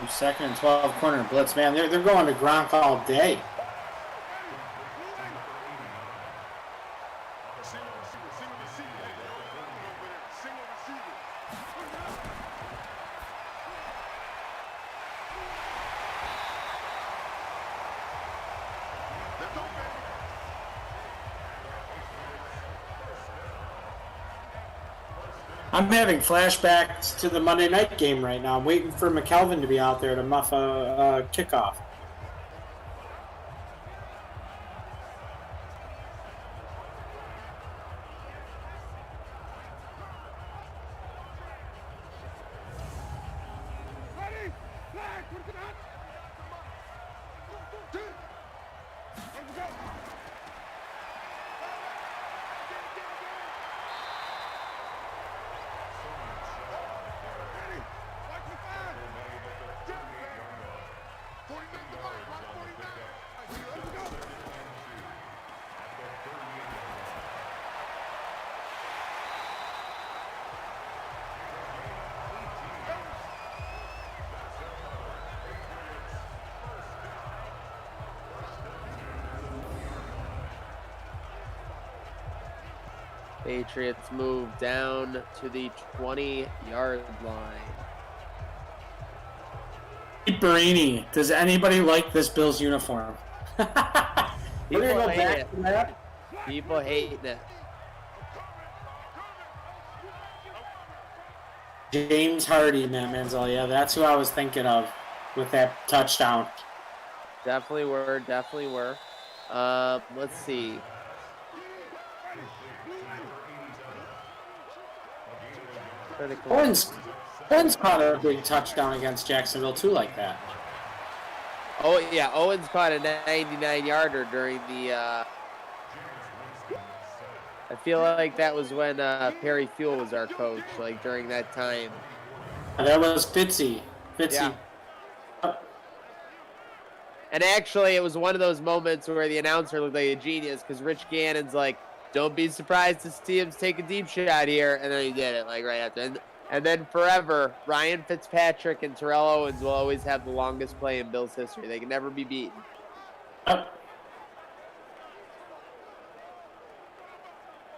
2nd and 12 corner blitz, man. They're going to Gronk all day. I'm having flashbacks to the Monday night game right now. I'm waiting for McKelvin to be out there to muff a kickoff. Ready? Black, what is that? Two. Let's go. Ready? Black 45. 49 to Mike. Mike 49. Let's go. Patriots move down to the 20-yard line. Pete Barini, does anybody like this Bills uniform? We're People gonna go hate back it. to that. People hating it. James Hardy, Matt Manziel. Yeah, that's who I was thinking of with that touchdown. Definitely were. Definitely were. Let's see. Owens caught a big touchdown against Jacksonville too, like that. Oh yeah, Owens caught a 99-yarder during the. I feel like that was when Perry Fuel was our coach, like during that time. That was Fitzy. Yeah. And actually, it was one of those moments where the announcer looked like a genius because Rich Gannon's like, "Don't be surprised to see him take a deep shot here," and then he did it like right after. And then forever, Ryan Fitzpatrick and Terrell Owens will always have the longest play in Bills history. They can never be beaten.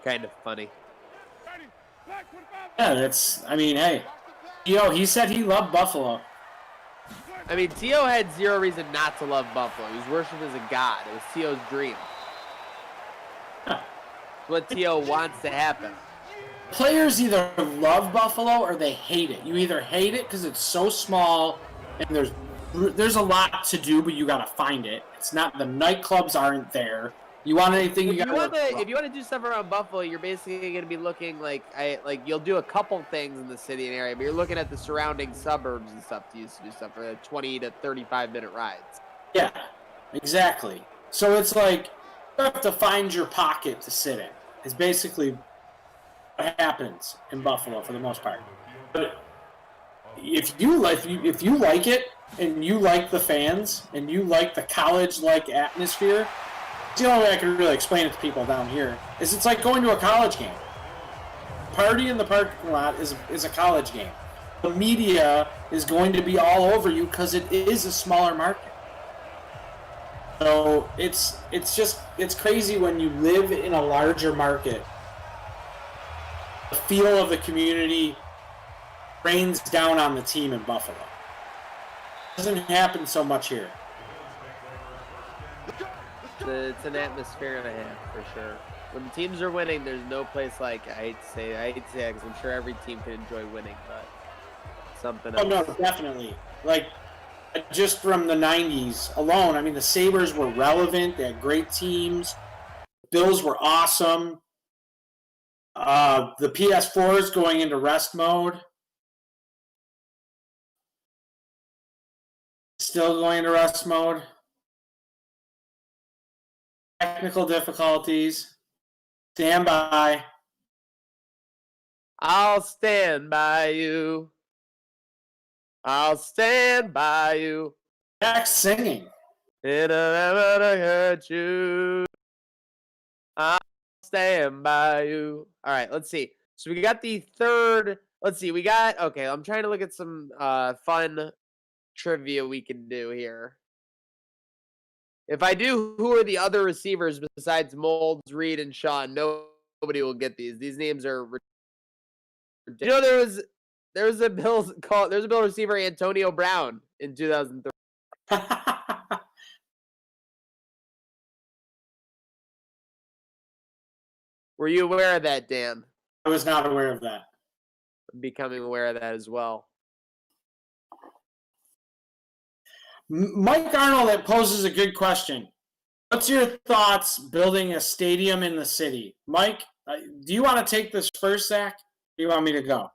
Kind of funny. Yeah, that's. I mean, hey, he said he loved Buffalo. I mean, T.O. had zero reason not to love Buffalo. He was worshipped as a god. It was T.O.'s dream. It's what T.O. wants to happen. Players either love Buffalo or they hate it. You either hate it because it's so small and there's a lot to do, but you gotta find it. It's not, the nightclubs aren't there. You want anything, If you want to do stuff around Buffalo, you're basically going to be looking like you'll do a couple things in the city and area, but you're looking at the surrounding suburbs and stuff to use to do stuff for 20 to 35-minute rides. Yeah, exactly. So it's like you have to find your pocket to sit in. It's basically what happens in Buffalo for the most part. But if you like it and you like the fans and you like the college-like atmosphere. The only way I can really explain it to people down here is it's like going to a college game. Party in the parking lot is a college game. The media is going to be all over you because it is a smaller market. So it's crazy when you live in a larger market. The feel of the community rains down on the team in Buffalo. It doesn't happen so much here. It's an atmosphere and a half for sure. When teams are winning, there's no place like I hate to say it because I'm sure every team can enjoy winning, but something else. Oh no, definitely. Like just from the '90s alone, I mean the Sabres were relevant. They had great teams. Bills were awesome. The PS4 is going into rest mode. Still going into rest mode. Technical difficulties. Stand by. I'll stand by you. I'll stand by you. Jack's singing. It'll never hurt you. I'll stand by you. All right, let's see. So we got the third. Let's see. Okay, I'm trying to look at some fun trivia we can do here. If I do, who are the other receivers besides Molds, Reed, and Sean? Nobody will get these. These names are ridiculous. You know, there's a Bill receiver, Antonio Brown, in 2003. Were you aware of that, Dan? I was not aware of that. I'm becoming aware of that as well. Mike Arnold, that poses a good question. What's your thoughts building a stadium in the city? Mike, do you want to take this first, Zach? Or do you want me to go?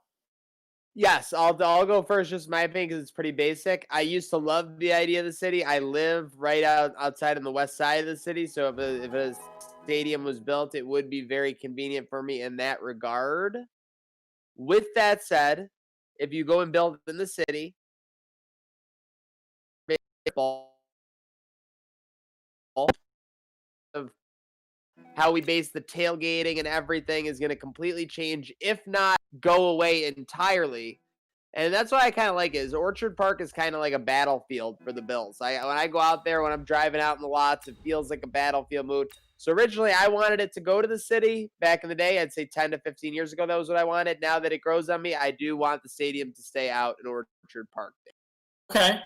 Yes, I'll go first, just my opinion, because it's pretty basic. I used to love the idea of the city. I live right outside on the west side of the city, so if a stadium was built, it would be very convenient for me in that regard. With that said, if you go and build in the city, of how we base the tailgating and everything is going to completely change, if not go away entirely. And that's why I kind of like it. Is Orchard Park is kind of like a battlefield for the Bills. When I go out there, when I'm driving out in the lots, it feels like a battlefield mood. So originally I wanted it to go to the city back in the day. I'd say 10 to 15 years ago, that was what I wanted. Now that it grows on me, I do want the stadium to stay out in Orchard Park. Okay.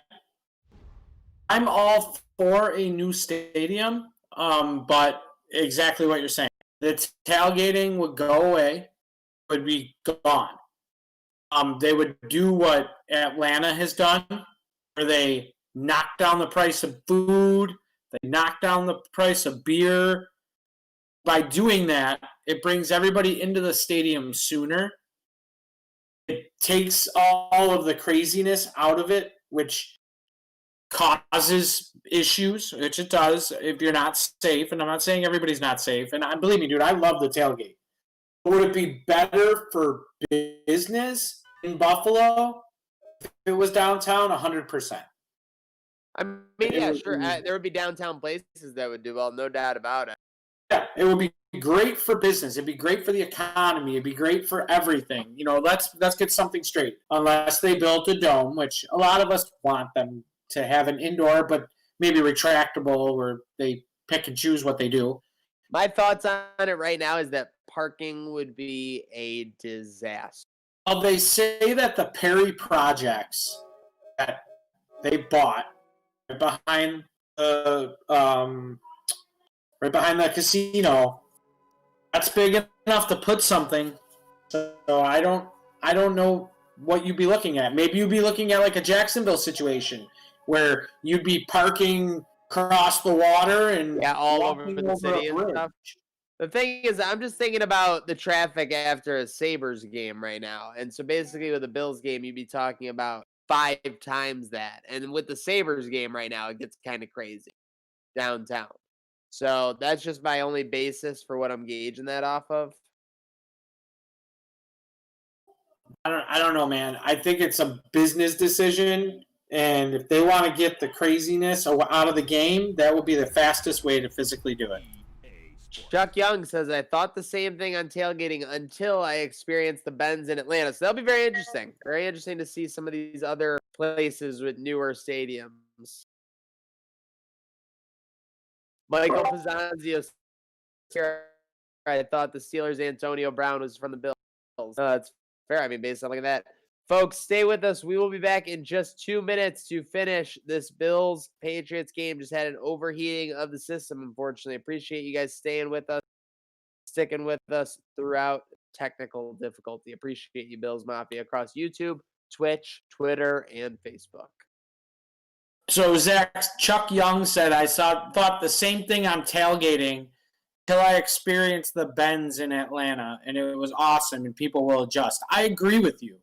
I'm all for a new stadium, but exactly what you're saying. The tailgating would go away, would be gone. they would do what Atlanta has done, where they knock down the price of food, they knock down the price of beer. By doing that, it brings everybody into the stadium sooner. It takes all of the craziness out of it, which causes issues, which it does if you're not safe. And I'm not saying everybody's not safe. And believe me, dude, I love the tailgate. Would it be better for business in Buffalo if it was downtown? 100%. I mean, yeah, sure. There would be downtown places that would do well, no doubt about it. Yeah, it would be great for business. It'd be great for the economy. It'd be great for everything. Let's get something straight. Unless they built a dome, which a lot of us want them to have an indoor, but maybe retractable, where they pick and choose what they do. My thoughts on it right now is that parking would be a disaster. Well, they say that the Perry projects that they bought right behind the casino, that's big enough to put something. So I don't know what you'd be looking at. Maybe you'd be looking at like a Jacksonville situation where you'd be parking across the water and all over the city and stuff. The thing is, I'm just thinking about the traffic after a Sabres game right now. And so basically with a Bills game, you'd be talking about 5 times that. And with the Sabres game right now, it gets kind of crazy downtown. So that's just my only basis for what I'm gauging that off of. I don't know, man. I think it's a business decision. And if they want to get the craziness out of the game, that would be the fastest way to physically do it. Chuck Young says, I thought the same thing on tailgating until I experienced the Benz in Atlanta. So that'll be very interesting. Very interesting to see some of these other places with newer stadiums. Michael Pizzanzio, I thought the Steelers' Antonio Brown was from the Bills. That's fair. I mean, based on looking at that. Folks, stay with us. We will be back in just 2 minutes to finish this Bills-Patriots game. Just had an overheating of the system, unfortunately. Appreciate you guys staying with us, sticking with us throughout technical difficulty. Appreciate you, Bills Mafia, across YouTube, Twitch, Twitter, and Facebook. So, Zach, Chuck Young said, I thought the same thing on tailgating until I experienced the Benz in Atlanta, and it was awesome, and people will adjust. I agree with you.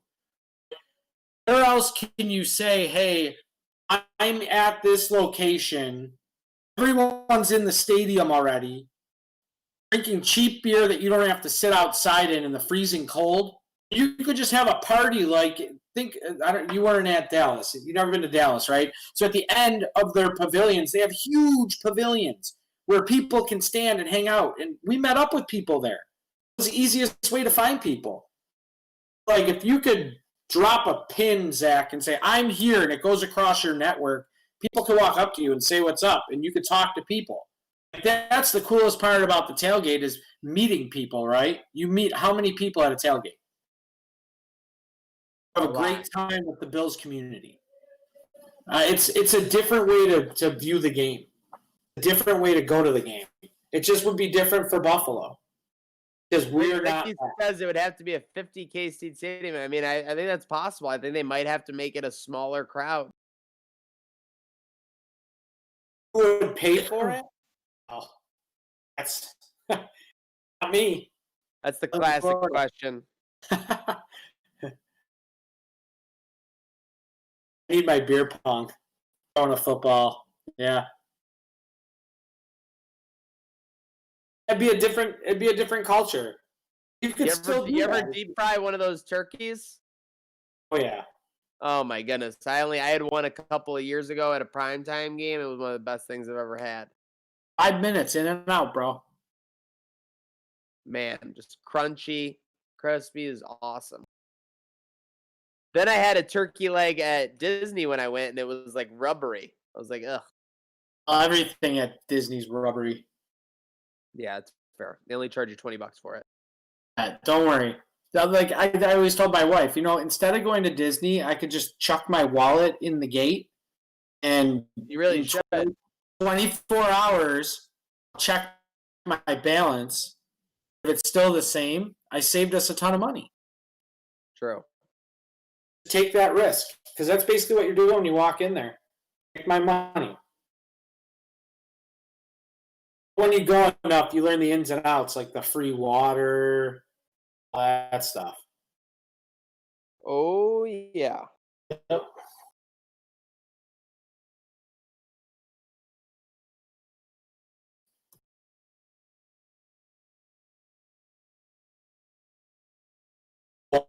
Where else can you say, hey, I'm at this location, everyone's in the stadium already, drinking cheap beer that you don't have to sit outside in the freezing cold? You could just have a party you weren't at Dallas. You've never been to Dallas, right? So at the end of their pavilions, they have huge pavilions where people can stand and hang out. And we met up with people there. It was the easiest way to find people. Like if you could drop a pin, Zach, and say, I'm here, and it goes across your network, people can walk up to you and say what's up, and you could talk to people. That's the coolest part about the tailgate is meeting people, right? You meet how many people at a tailgate? Have a great time with the Bills community. It's a different way to view the game, a different way to go to the game. It just would be different for Buffalo. Because we're not. He says it would have to be a 50K seat stadium. I mean, I think that's possible. I think they might have to make it a smaller crowd. Who would pay for it? Oh, that's not me. That's the classic question. I need my beer pong. Throwing a football. Yeah. It'd be a different culture. You ever deep fry one of those turkeys? Oh yeah. Oh my goodness. I had one a couple of years ago at a primetime game. It was one of the best things I've ever had. 5 minutes in and out, bro. Man, just crunchy, crispy is awesome. Then I had a turkey leg at Disney when I went, and it was like rubbery. I was like, ugh. Everything at Disney's rubbery. Yeah, it's fair. They only charge you $20 for it. Don't worry. Like I always told my wife, instead of going to Disney, I could just chuck my wallet in the gate, and you really should. 24 hours, check my balance. If it's still the same, I saved us a ton of money. True. take that risk because that's basically what you're doing when you walk in there. Take my money. When you go enough, you learn the ins and outs, like the free water, all that stuff. Oh, yeah. Yep.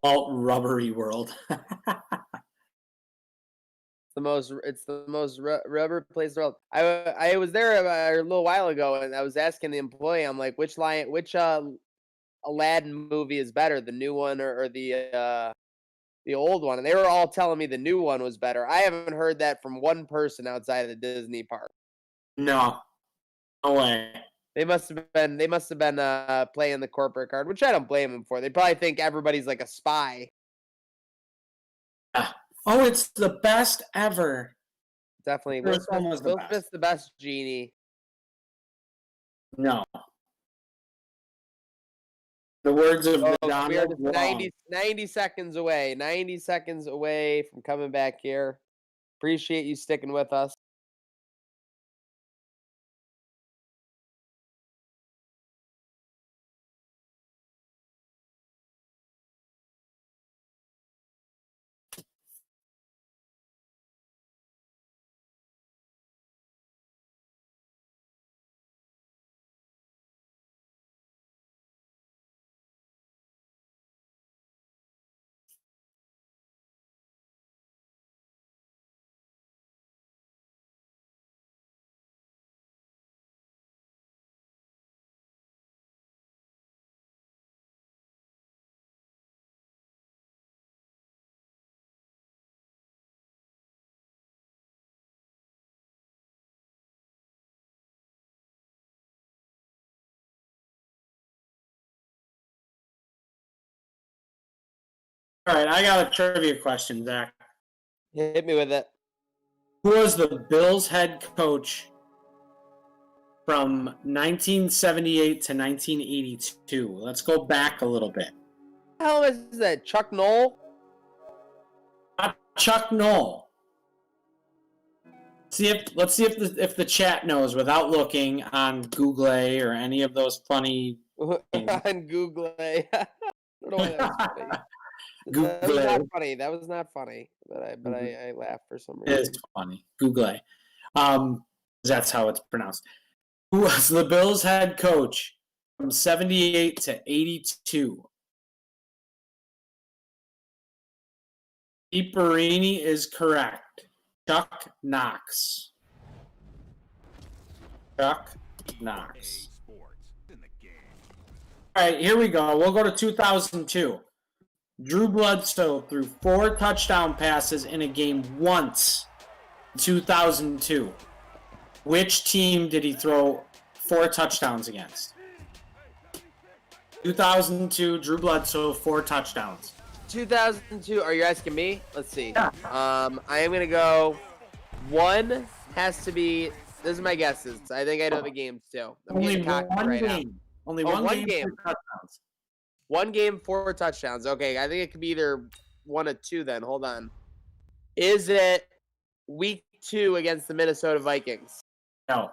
Walt Rubbery World. It's the most rubber place in the world. I was there a little while ago, and I was asking the employee, I'm like, which Aladdin movie is better, the new one or the old one? And they were all telling me the new one was better. I haven't heard that from one person outside of the Disney park. No way. They must have been playing the corporate card, which I don't blame them for. They probably think everybody's like a spy. Oh, it's the best ever. Definitely. First one was the Will best. Smith's the best genie. No. The words of We are Donald just Wong. 90 seconds away. 90 seconds away from coming back here. Appreciate you sticking with us. All right, I got a trivia question, Zach. Hit me with it. Who was the Bills head coach from 1978 to 1982? Let's go back a little bit. What the hell is that? Chuck Noll? Not Chuck Noll. Let's see if the chat knows without looking on Google or any of those funny On Google. I don't know why that was funny. That was Google. not funny. That was not funny. But I laughed for some It reason. is funny. Google. That's how it's pronounced. Who was the Bills head coach from 78 to 82? Pete Barini is correct. Chuck Knox. Chuck Knox. All right, here we go. We'll go to 2002. Drew Bledsoe threw 4 touchdown passes in a game once in 2002. Which team did he throw 4 touchdowns against? 2002, Drew Bledsoe, 4 touchdowns. 2002. Are you asking me? Let's see. Yeah. I am gonna go. One has to be. This is my guesses. I think I know the games too. I'm Only getting cocky one right game. now. Only Oh, one one game. game. 4 touchdowns. One game, 4 touchdowns. Okay, I think it could be either one of two. Then hold on. Is it week 2 against the Minnesota Vikings? No.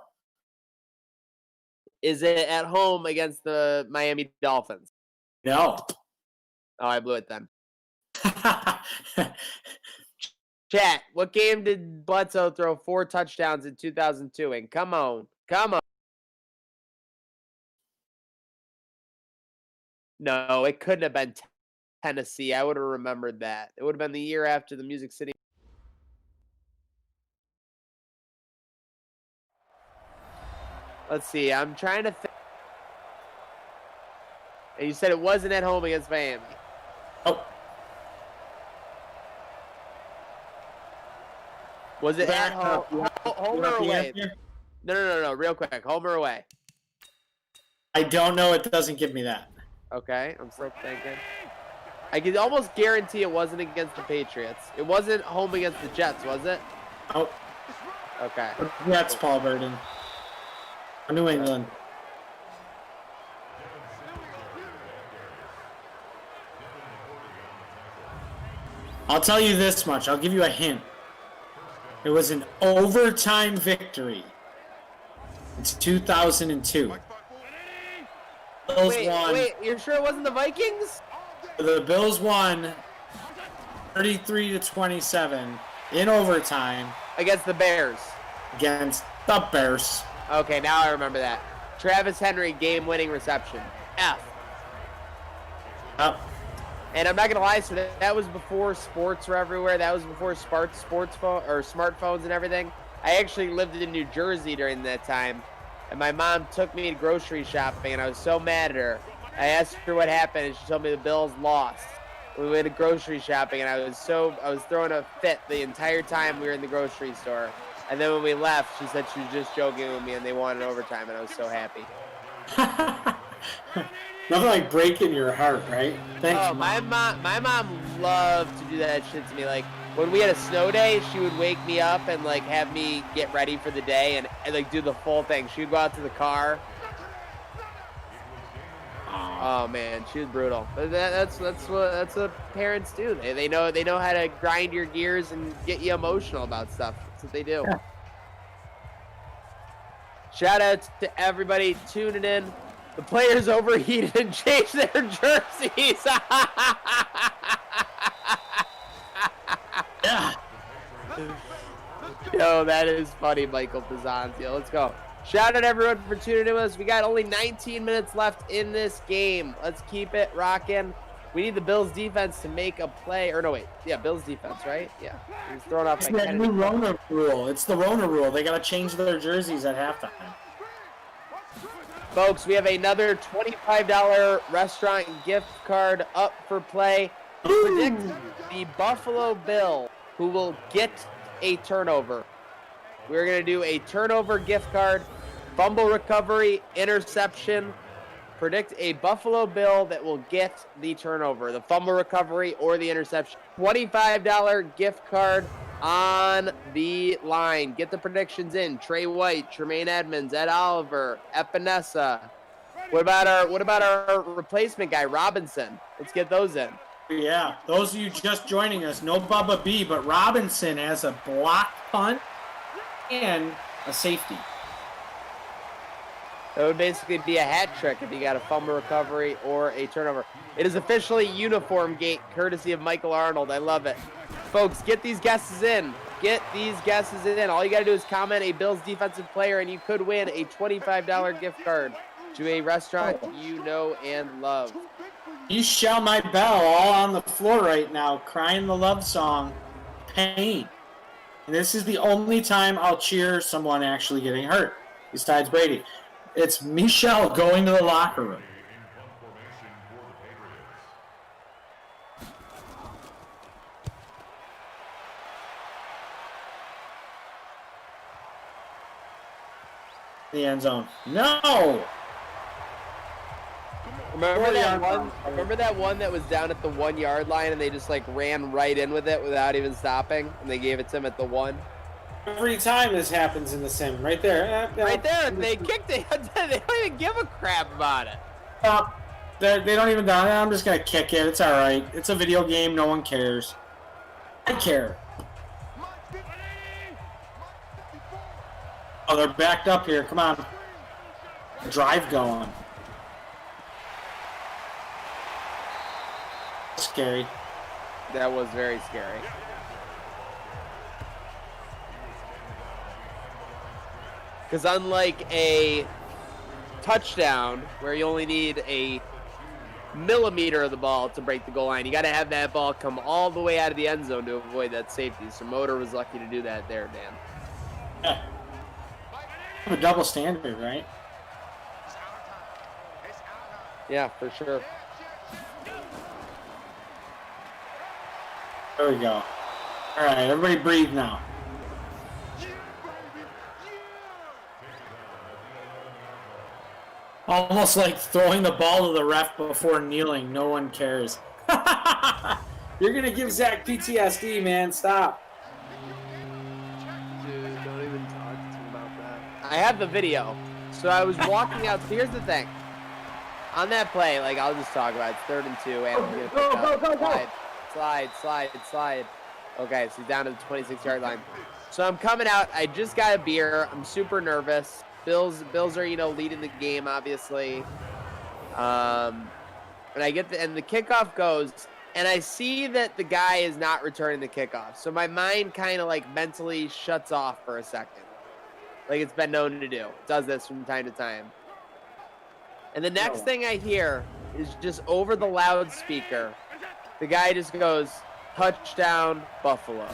Is it at home against the Miami Dolphins? No. Oh, I blew it then. Chat, what game did Bledsoe throw 4 touchdowns in 2002 in? Come on. No, it couldn't have been Tennessee. I would have remembered that. It would have been the year after the Music City. Let's see. I'm trying to think. And you said it wasn't at home against Miami. Oh. Was it at Back home? up. Home You or want the away? answer? No. Real quick. Home or away? I don't know. It doesn't give me that. Okay, I'm still thinking. I can almost guarantee it wasn't against the Patriots. It wasn't home against the Jets, was it? Oh, Okay. that's Paul Burden. New England. I'll tell you this much. I'll give you a hint. It was an overtime victory. It's 2002. Bills won. Wait, you're sure it wasn't the Vikings? The Bills won 33-27 in overtime Against the Bears. against the Bears. Okay, now I remember that. Travis Henry game-winning reception. F. Oh, And I'm not gonna lie, so that was before sports were everywhere. That was before smartphones and everything. I actually lived in New Jersey during that time, and my mom took me to grocery shopping, and I was so mad at her. I asked her what happened, and she told me the Bills lost. We went to grocery shopping, and I was throwing a fit the entire time we were in the grocery store. And then when we left, she said she was just joking with me, and they won in overtime, and I was so happy. nothing like breaking your heart, right? Thanks, Oh, my mom loved to do that shit to me. Like when we had a snow day, she would wake me up and like have me get ready for the day and like do the full thing. She would go out to the car. Oh man, she was brutal. But that's what parents do. They know how to grind your gears and get you emotional about stuff. That's what they do. Yeah. Shout out to everybody tuning in. The players overheated and changed their jerseys. Yeah. Yo, that is funny, Michael Pizanzio. Let's go. Shout out everyone for tuning in with us. We got only 19 minutes left in this game. Let's keep it rocking. We need the Bills defense to make a play. Or no, wait. Yeah, Bills defense, right? Yeah. He's thrown off It's by that Kennedy. new Rona rule. It's the Rona rule. They got to change their jerseys at halftime. Folks, we have another $25 restaurant gift card up for play. Predict the Buffalo Bill who will get a turnover. We're going to do a turnover gift card, fumble recovery, interception. Predict a Buffalo Bill that will get the turnover, the fumble recovery, or the interception. $25 gift card on the line. Get the predictions in. Trey White, Tremaine Edmonds, Ed Oliver, Epinesa. What about our replacement guy, Robinson? Let's get those in. Yeah, those of you just joining us, no Bubba B, but Robinson has a block punt and a safety. That would basically be a hat trick if you got a fumble recovery or a turnover. It is officially Uniform Gate, courtesy of Michael Arnold. I love it. Folks, get these guesses in. Get these guesses in. All you got to do is comment a Bills defensive player, and you could win a $25 gift card to a restaurant you know and love. You shall my bell all on the floor right now, crying the love song, Pain. And this is the only time I'll cheer someone actually getting hurt, besides Brady. It's Michelle going to the locker room. The end zone. No! Remember that one that was down at the 1 yard line and they just like ran right in with it without even stopping and they gave it to him at the 1? Every time this happens in the sim, right there. Right there, they kicked it. They don't even give a crap about it. They don't even. I'm just gonna kick it. It's all right. It's a video game. No one cares. I care. Oh, they're backed up here. Come on. Drive going. Scary. That was very scary. Because unlike a touchdown where you only need a millimeter of the ball to break the goal line, you got to have that ball come all the way out of the end zone to avoid that safety. So Motor was lucky to do that there, Dan. Yeah. A double standard, right? Yeah, for sure. There we go. All right, everybody breathe now. Almost like throwing the ball to the ref before kneeling. No one cares. You're going to give Zach PTSD, man. Stop. Dude, don't even talk to him about that. I have the video. So I was walking out. Here's the thing. On that play, like, I'll just talk about it. It's 3rd and 2. And Go. It's slide. Okay, so he's down to the 26-yard line. So I'm coming out. I just got a beer. I'm super nervous. Bills are, leading the game, obviously. And I get the kickoff goes, and I see that the guy is not returning the kickoff. So my mind kind of like mentally shuts off for a second. Like it's been known to do. It does this from time to time. And the next thing I hear is just over the loudspeaker, the guy just goes, touchdown, Buffalo.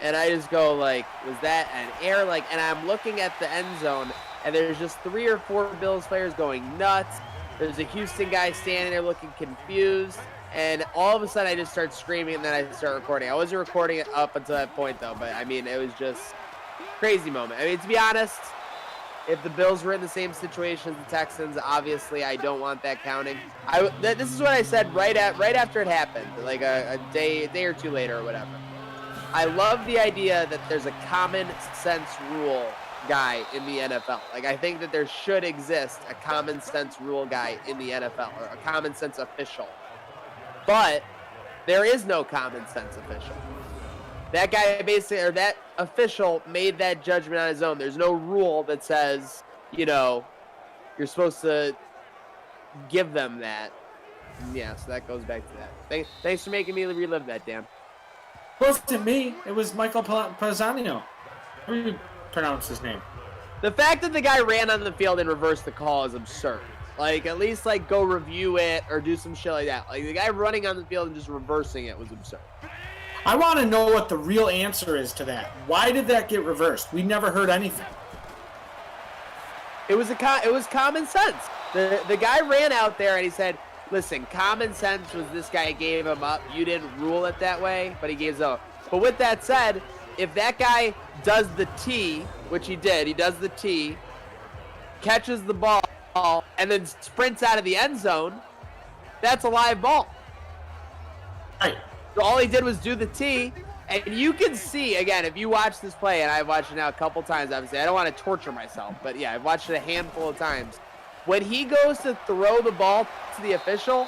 And I just go like, was that an error? Like, and I'm looking at the end zone, and there's just 3 or 4 Bills players going nuts. There's a Houston guy standing there looking confused. And all of a sudden, I just start screaming, and then I start recording. I wasn't recording it up until that point, though. But, I mean, it was just crazy moment. I mean, to be honest, if the Bills were in the same situation as the Texans, obviously I don't want that counting. This is what I said right after it happened, like a day or two later or whatever. I love the idea that there's a common sense rule guy in the NFL. Like, I think that there should exist a common sense rule guy in the NFL, or a common sense official. But there is no common sense official. That guy basically, or that official made that judgment on his own. There's no rule that says, you're supposed to give them that. Yeah, so that goes back to that. Thanks for making me relive that, Dan. It wasn't me. It was Michael Pazzanino. How do you pronounce his name? The fact that the guy ran on the field and reversed the call is absurd. Like, at least, go review it or do some shit like that. Like, the guy running on the field and just reversing it was absurd. I want to know what the real answer is to that. Why did that get reversed? We never heard anything. It was common sense. The guy ran out there and he said, listen, common sense was this guy gave him up. You didn't rule it that way, but he gave up. But with that said, if that guy does the T, which he did, he does the T, catches the ball, and then sprints out of the end zone, that's a live ball. Right. So all he did was do the T, and you can see, again, if you watch this play, and I've watched it now a couple times, obviously, I don't want to torture myself, but yeah, I've watched it a handful of times. When he goes to throw the ball to the official,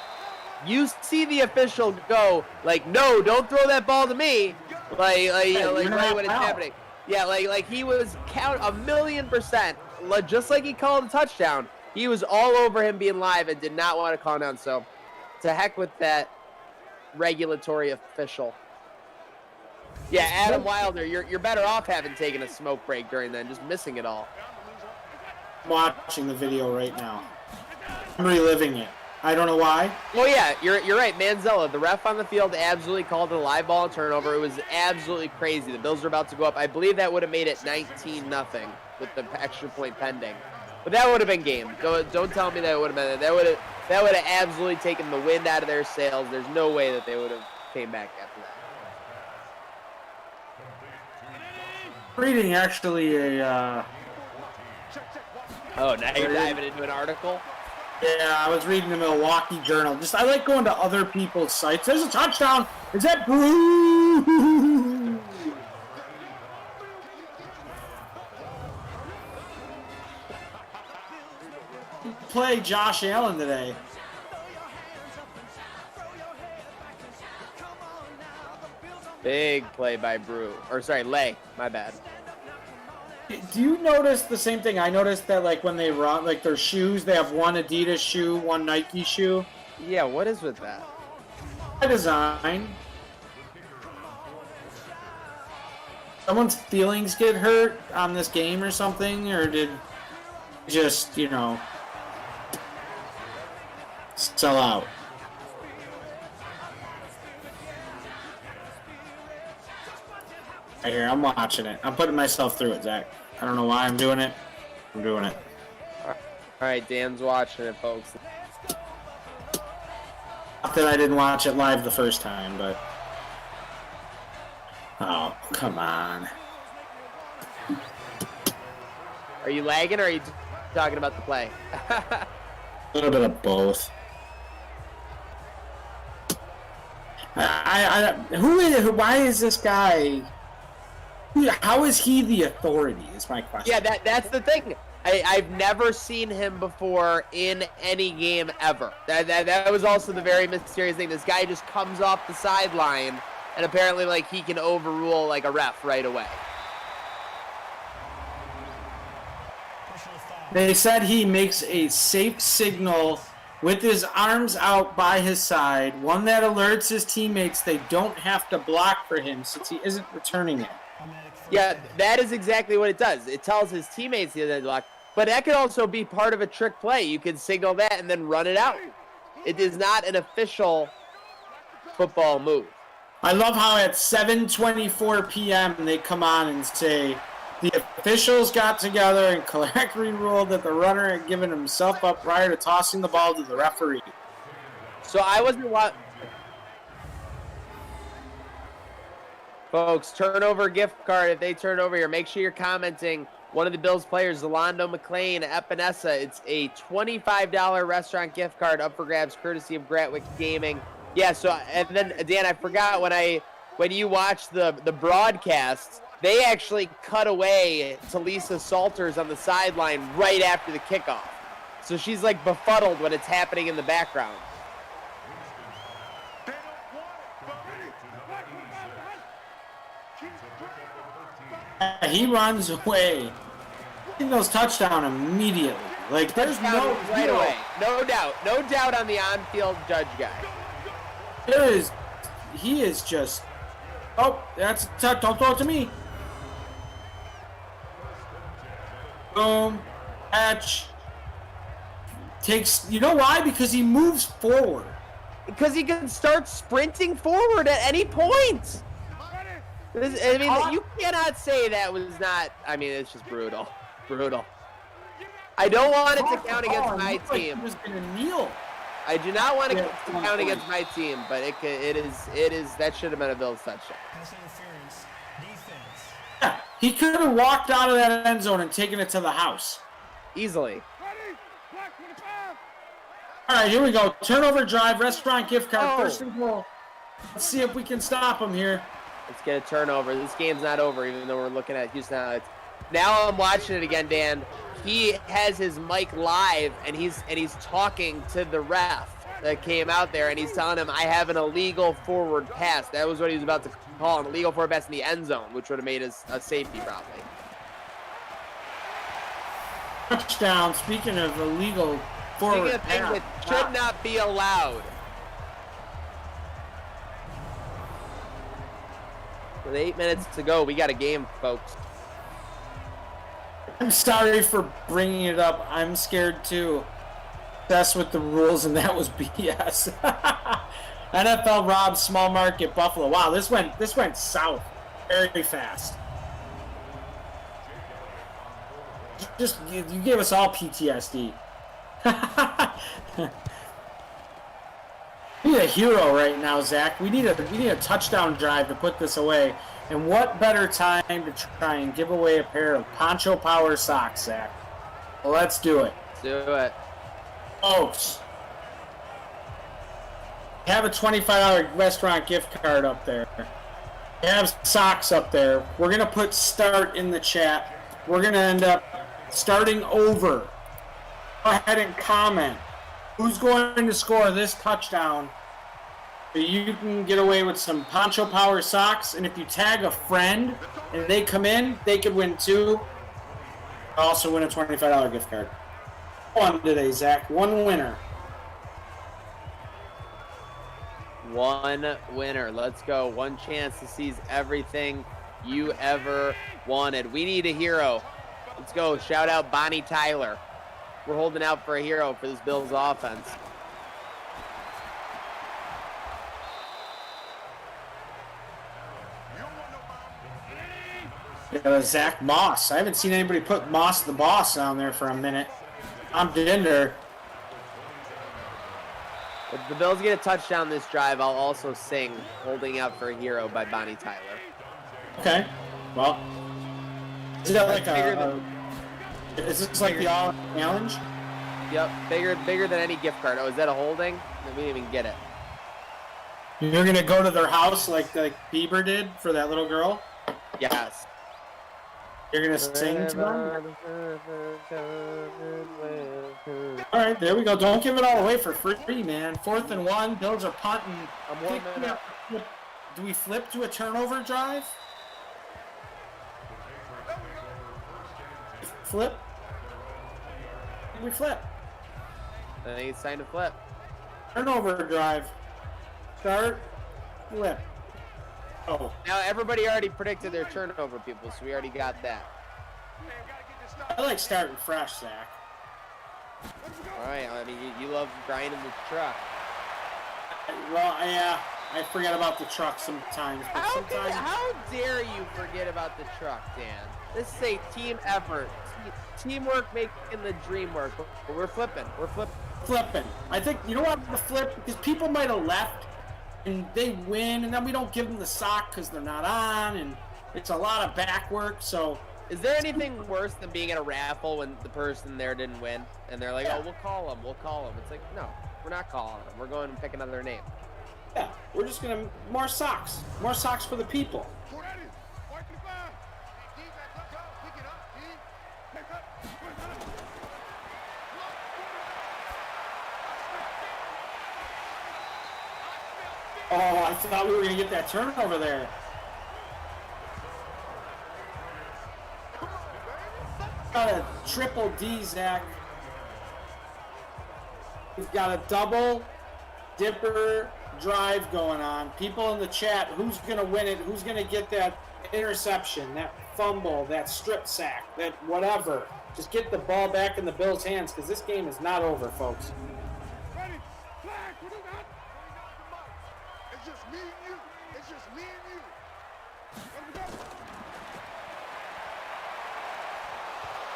you see the official go, like, no, don't throw that ball to me, right when it's happening. Yeah, like he was count 1,000,000%, just like he called a touchdown. He was all over him being live and did not want to call down. So, to heck with that regulatory official. Yeah, Adam Wilder, you're better off having taken a smoke break during then, just missing it all. I'm watching the video right now. I'm reliving it. I don't know why. Oh yeah, you're right. Manzella, the ref on the field, absolutely called it a live ball turnover. It was absolutely crazy. The Bills were about to go up. I believe that would have made it 19-0 with the extra point pending. But that would have been game. Don't tell me that would have been that. That would have absolutely taken the wind out of their sails. There's no way that they would have came back after that. Reading actually a. Oh, now you're diving into an article? Yeah, I was reading the Milwaukee Journal. I like going to other people's sites. There's a touchdown. Is that Brew? Play Josh Allen today. Big play by Lay. My bad. Do you notice the same thing I noticed, that when they run, their shoes, they have one Adidas shoe, one Nike shoe? Yeah, what is with that? By design. Someone's feelings get hurt on this game or something, or did just, sell out? Right here, I'm watching it. I'm putting myself through it, Zach. I don't know why I'm doing it. I'm doing it. All right, Dan's watching it, folks. Not that I didn't watch it live the first time, but... Oh, come on. Are you lagging, or are you talking about the play? A little bit of both. Why is this guy... How is he the authority, is my question. Yeah, that's the thing. I've never seen him before in any game ever. That was also the very mysterious thing. This guy just comes off the sideline, and apparently, like, he can overrule, like, a ref right away. Personal foul. They said he makes a safe signal with his arms out by his side, one that alerts his teammates they don't have to block for him since he isn't returning it. Automatic first Yeah, down. that is exactly what it does. It tells his teammates he doesn't block, but that could also be part of a trick play. You can signal that and then run it out. It is not an official football move. I love how at 7:24 p.m. they come on and say the officials got together and correctly ruled that the runner had given himself up prior to tossing the ball to the referee. So I wasn't Folks, turnover gift card. If they turn over here, make sure you're commenting. One of the Bills players, Zalando McClain, Epinesa. It's a $25 restaurant gift card up for grabs, courtesy of Gratwick Gaming. Yeah. So, and then Dan, I forgot when you watched the broadcast, they actually cut away to Lisa Salters on the sideline right after the kickoff. So she's like befuddled when it's happening in the background. They don't want it, Bobby. He runs away. He knows touchdown immediately. Like there's no right away. No doubt on the on-field judge guy. He is just. Oh, that's don't throw it to me. Boom, catch. Takes. You know why? Because he moves forward. Because he can start sprinting forward at any point. You cannot say that was not. I mean, it's just brutal. Brutal. I don't want it to count against my team. He was gonna kneel. I do not want it to count against my team, but it is. That should have been a Bills touchdown. Pass interference. Defense. Yeah, he could have walked out of that end zone and taken it to the house. Easily. All right, here we go. Turnover drive, restaurant gift card, Oh. first and goal. Let's see if we can stop him here. Let's get a turnover. This game's not over, even though we're looking at Houston highlights. Now I'm watching it again, Dan. He has his mic live, and he's talking to the ref that came out there, and he's telling him, I have an illegal forward pass. That was what he was about to call, an illegal forward pass in the end zone, which would have made us a safety probably. Touchdown. Speaking of illegal forward Speaking of things pass. that should not be allowed. With 8 minutes to go, we got a game, folks. I'm sorry for bringing it up. I'm scared too. That's with the rules, and that was BS. NFL robbed small market Buffalo. Wow, this went south very fast. Just you gave us all PTSD. We need a hero right now, Zach. We need a touchdown drive to put this away. And what better time to try and give away a pair of Poncho Power socks, Zach? Well, let's do it. Let's do it. Folks, have a $25 restaurant gift card up there. Have socks up there. We're going to put start in the chat. We're going to end up starting over. Go ahead and comment. Who's going to score this touchdown? You can get away with some Poncho Power socks, and if you tag a friend and they come in, they could win too. Also win a $25 gift card. One today, Zach. One winner. One winner. Let's go. One chance to seize everything you ever wanted. We need a hero. Let's go. Shout out Bonnie Tyler. We're holding out for a hero for this Bills offense. Zach Moss. I haven't seen anybody put Moss the Boss on there for a minute. I'm Dinder. If the Bills get a touchdown this drive, I'll also sing Holding Out for a Hero by Bonnie Tyler. Okay. Well, is that like Bigger is this like the all challenge? Yep, bigger than any gift card. Oh, is that a holding? We didn't even get it. You're gonna go to their house like Bieber did for that little girl? Yes. You're gonna sing to them? All right, there we go. Don't give it all away for free, man. 4th and 1. Bills are punting. I'm I think warming we up. have to do we flip to a turnover drive? Flip? We flip. I think it's time to flip. Turnover drive. Start. Flip. Oh. Now everybody already predicted their turnover, people, so we already got that. I like starting fresh, Zach. All right, I mean, you love grinding the truck. Well, yeah, I forget about the truck sometimes, but sometimes. How dare you forget about the truck, Dan? This is a team effort. Teamwork making the dream work. But we're flipping. We're flipping. Flipping. I think, you know what, the flip, because people might have left and they win, and then we don't give them the sock because they're not on, and it's a lot of back work, so. Is there anything worse than being at a raffle when the person there didn't win? And they're like, Yeah. oh, we'll call them. We'll call them. It's like, no, we're not calling them. We're going to pick another name. Yeah, we're just gonna, more socks. More socks for the people. Oh, I thought we were gonna get that turnover there. Got a triple D, Zach. We've got a double dipper drive going on. People in the chat, who's gonna win it? Who's gonna get that interception, that fumble, that strip sack, that whatever? Just get the ball back in the Bills' hands, because this game is not over, folks. Ready? Flag! We do not. It's just me and you. It's just me and you. Let me go.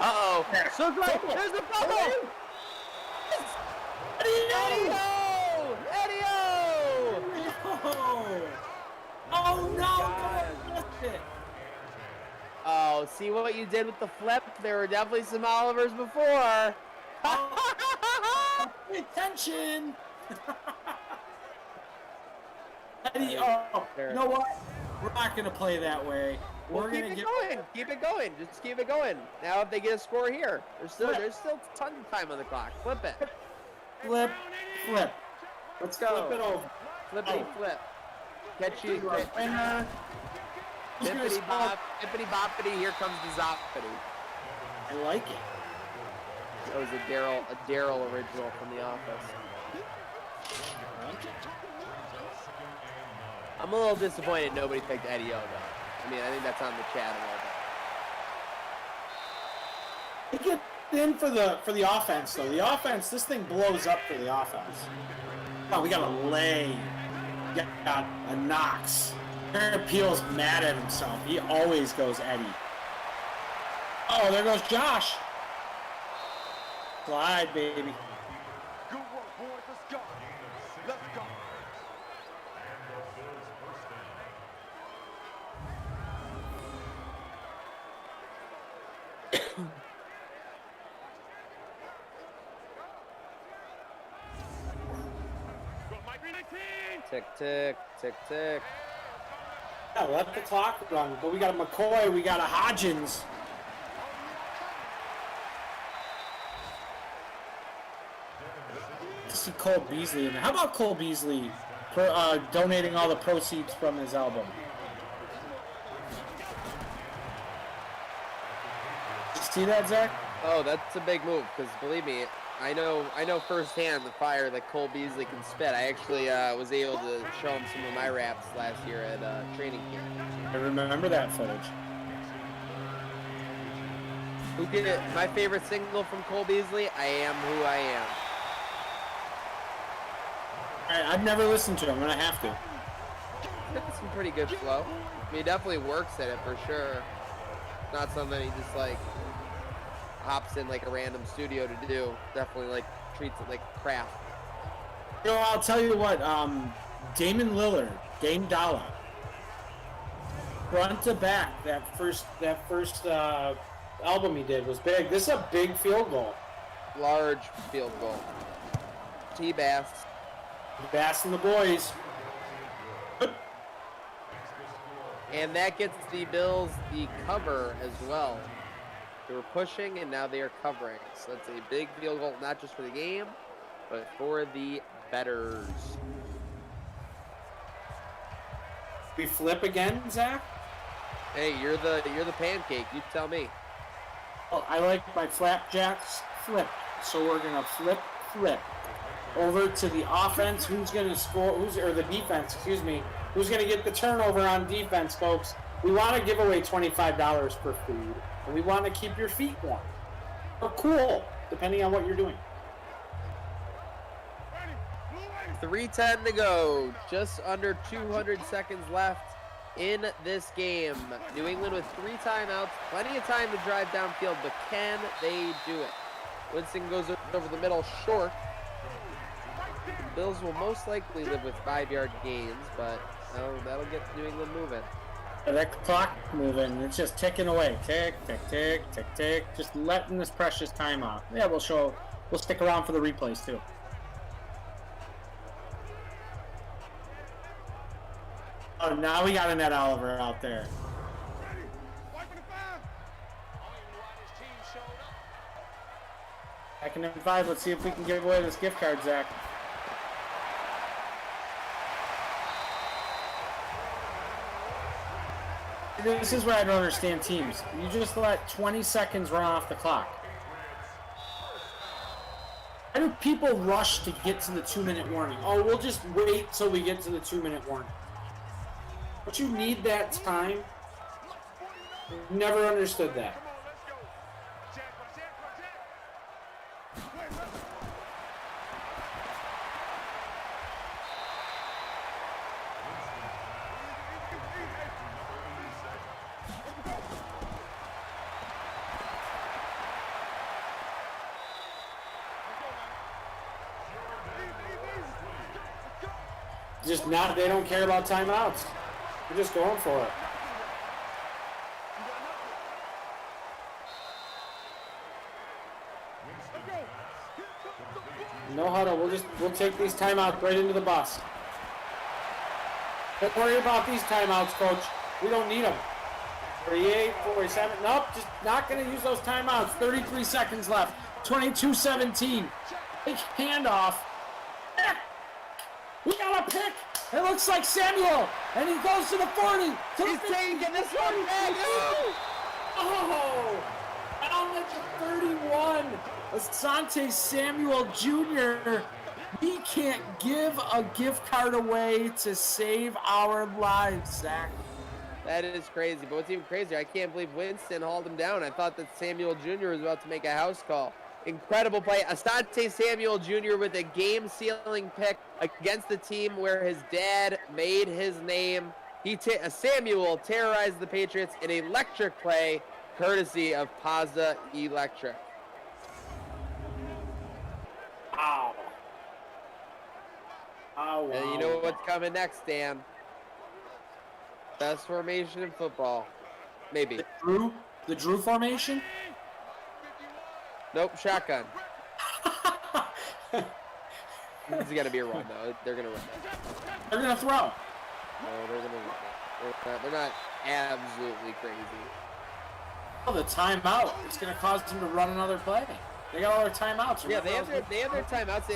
Uh-oh. So great. There's the fumble. Eddie-O! Eddie-O! Oh no! Missed it. Oh, see what you did with the flip? There were definitely some Olivers before. Attention! Eddie, oh, you know what? We're not gonna play that way. Well, We're keep gonna it get going. Keep it going. Just keep it going. Now, if they get a score here, there's still tons of time on the clock. Flip it. flip. Let's go. flip it over. Flippity flip. Catch you. Winner. Who's gonna Bippity score? bop. Bippity boppity. Here comes the zoppity. I like it. That was a Daryl original from The Office. I'm a little disappointed nobody picked Eddie-O though. I mean, I think that's on the chat a little bit. Get in for the offense though. The offense, this thing blows up for the offense. Oh, we got a lay. We got a Knox. Aaron Peel's mad at himself. He always goes Eddie. Oh, there goes Josh. Slide, baby. Good work, boys. Let's go. Let's go. Tick, tick, tick, tick. Yeah, let the clock run. But we got a McCoy. We got a Hodgins. To see Cole Beasley in there. How about Cole Beasley donating all the proceeds from his album? Did you see that, Zach? Oh, that's a big move because believe me, I know firsthand the fire that Cole Beasley can spit. I actually was able to show him some of my raps last year at training camp. I remember that footage. Who did it? My favorite single from Cole Beasley, I Am Who I Am. I've never listened to him, and I have to. Got some pretty good flow. I mean, he definitely works at it for sure. Not something he just like hops in like a random studio to do. Definitely like treats it like craft. You know, I'll tell you what, Damon Lillard, Dame Dollar, front to back, that first album he did was big. This is a big field goal. Large field goal. T-Bass. Bass and the boys. And that gets the Bills the cover as well. They were pushing, and now they are covering. So that's a big field goal, not just for the game, but for the betters. We flip again, Zach? Hey, you're the pancake. You tell me. Oh, I like my flapjacks flip. So we're gonna flip. Over to the offense. Who's gonna score? Or the defense? Excuse me. Who's gonna get the turnover on defense, folks? We want to give away $25 per food, and we want to keep your feet warm or cool, depending on what you're doing. 3:10 to go. Just under 200 seconds left in this game. New England with 3 timeouts. Plenty of time to drive downfield, but can they do it? Winston goes over the middle short. The Bills will most likely live with 5-yard gains, but that'll get New England moving. That clock moving. It's just ticking away. Tick, tick, tick, tick, tick. Just letting this precious time off. Yeah, we'll stick around for the replays too. Oh, now we got a Ned Oliver out there. Second and 5. Let's see if we can give away this gift card, Zach. This is where I don't understand teams. You just let 20 seconds run off the clock. Why do people rush to get to the 2-minute warning? Oh, we'll just wait till we get to the 2-minute warning. Don't you need that time? Never understood that. Just not, they don't care about timeouts. They're just going for it. No huddle. We'll take these timeouts right into the bus. Don't worry about these timeouts, coach. We don't need them. 48, 47. Nope, just not going to use those timeouts. 33 seconds left. 22-17. Big handoff. We got a pick. It looks like Samuel, and he goes to the 40. He's taking this one back. Oh, down at the 31. Asante Samuel Jr. We can't give a gift card away to save our lives, Zach. That is crazy. But what's even crazier, I can't believe Winston hauled him down. I thought that Samuel Jr. was about to make a house call. Incredible play. Asante Samuel Jr. with a game-sealing pick against the team where his dad made his name. Samuel terrorized the Patriots in an electric play, courtesy of Pazda Electric. Ow. Oh, And you know what's coming next, Dan? Best formation in football. Maybe. The Drew formation? Nope, shotgun. This is going to be a run, though. They're going to run it. They're going to throw. No, they're going to run it. They're not absolutely crazy. Oh, the timeout. It's going to cause them to run another play. They got all their timeouts. Yeah, they have their timeouts.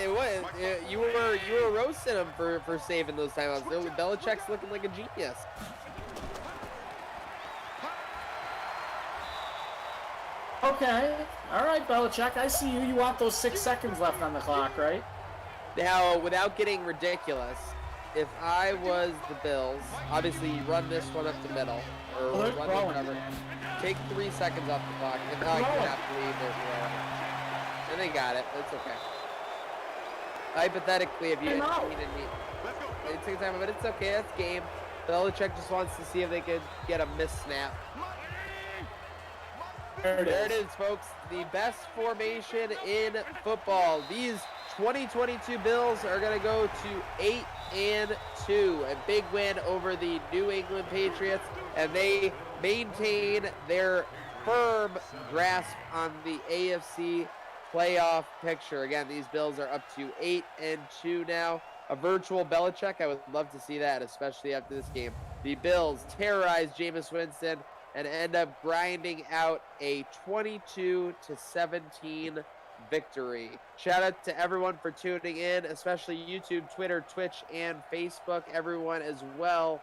You were roasting them for saving those timeouts. Belichick's looking like a genius. Okay. All right, Belichick. I see you. You want those 6 seconds left on the clock, right? Now, without getting ridiculous, if I was the Bills, obviously you run this one up the middle, or Well, they're run throwing. whatever. Take 3 seconds off the clock. If not, you have to leave it. And they got it. It's okay. Hypothetically, if you didn't need they took time, but it's okay. That's game. Belichick just wants to see if they could get a miss snap. There There it is, folks. The best formation in football. These 2022 Bills are going to go to 8-2. A big win over the New England Patriots, and they maintain their firm grasp on the AFC playoff picture. Again, these Bills are up to 8-2 now. A virtual Belichick, I would love to see that, especially after this game. the Bills terrorize Jameis Winston and end up grinding out a 22-17 victory. Shout out to everyone for tuning in, especially YouTube, Twitter, Twitch, and Facebook. Everyone as well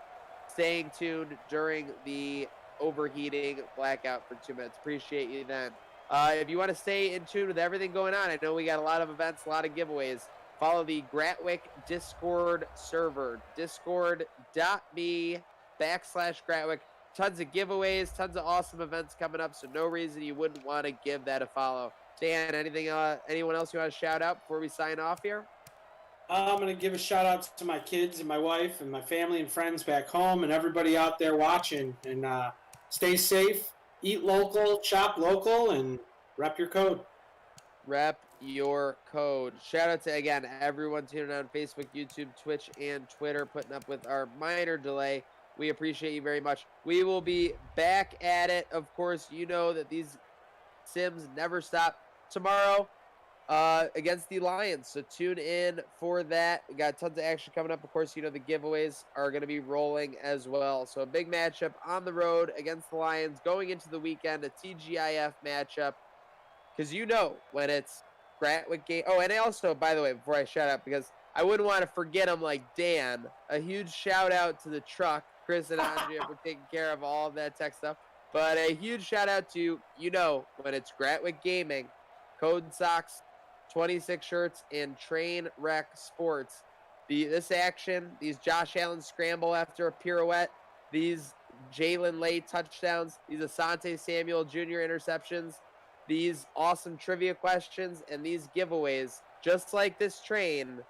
staying tuned during the overheating blackout for 2 minutes. Appreciate you then. If you want to stay in tune with everything going on, I know we got a lot of events, a lot of giveaways. Follow the Gratwick Discord server, discord.me/Gratwick. Tons of giveaways, tons of awesome events coming up, so no reason you wouldn't want to give that a follow. Dan, anyone else you want to shout out before we sign off here? I'm going to give a shout out to my kids and my wife and my family and friends back home and everybody out there watching. And stay safe, eat local, shop local, and rep your code. Rep your code. Shout out to, again, everyone tuning on Facebook, YouTube, Twitch, and Twitter, putting up with our minor delay. We appreciate you very much. We will be back at it. Of course, you know that these Sims never stop. Tomorrow against the Lions, so tune in for that. We got tons of action coming up. Of course, you know the giveaways are going to be rolling as well. So a big matchup on the road against the Lions going into the weekend, a TGIF matchup. Because you know when it's Gratwick game. Oh, and also, by the way, before I shout out, because I wouldn't want to forget them like Dan, a huge shout out to the truck, Chris and Andrea, for taking care of all of that tech stuff. But a huge shout out to, you know, when it's Gratwick Gaming, Code Socks, 26 shirts, and Train Wreck Sports. This action, these Josh Allen scramble after a pirouette, these Jalen Lay touchdowns, these Asante Samuel Jr. interceptions, these awesome trivia questions, and these giveaways, just like this train,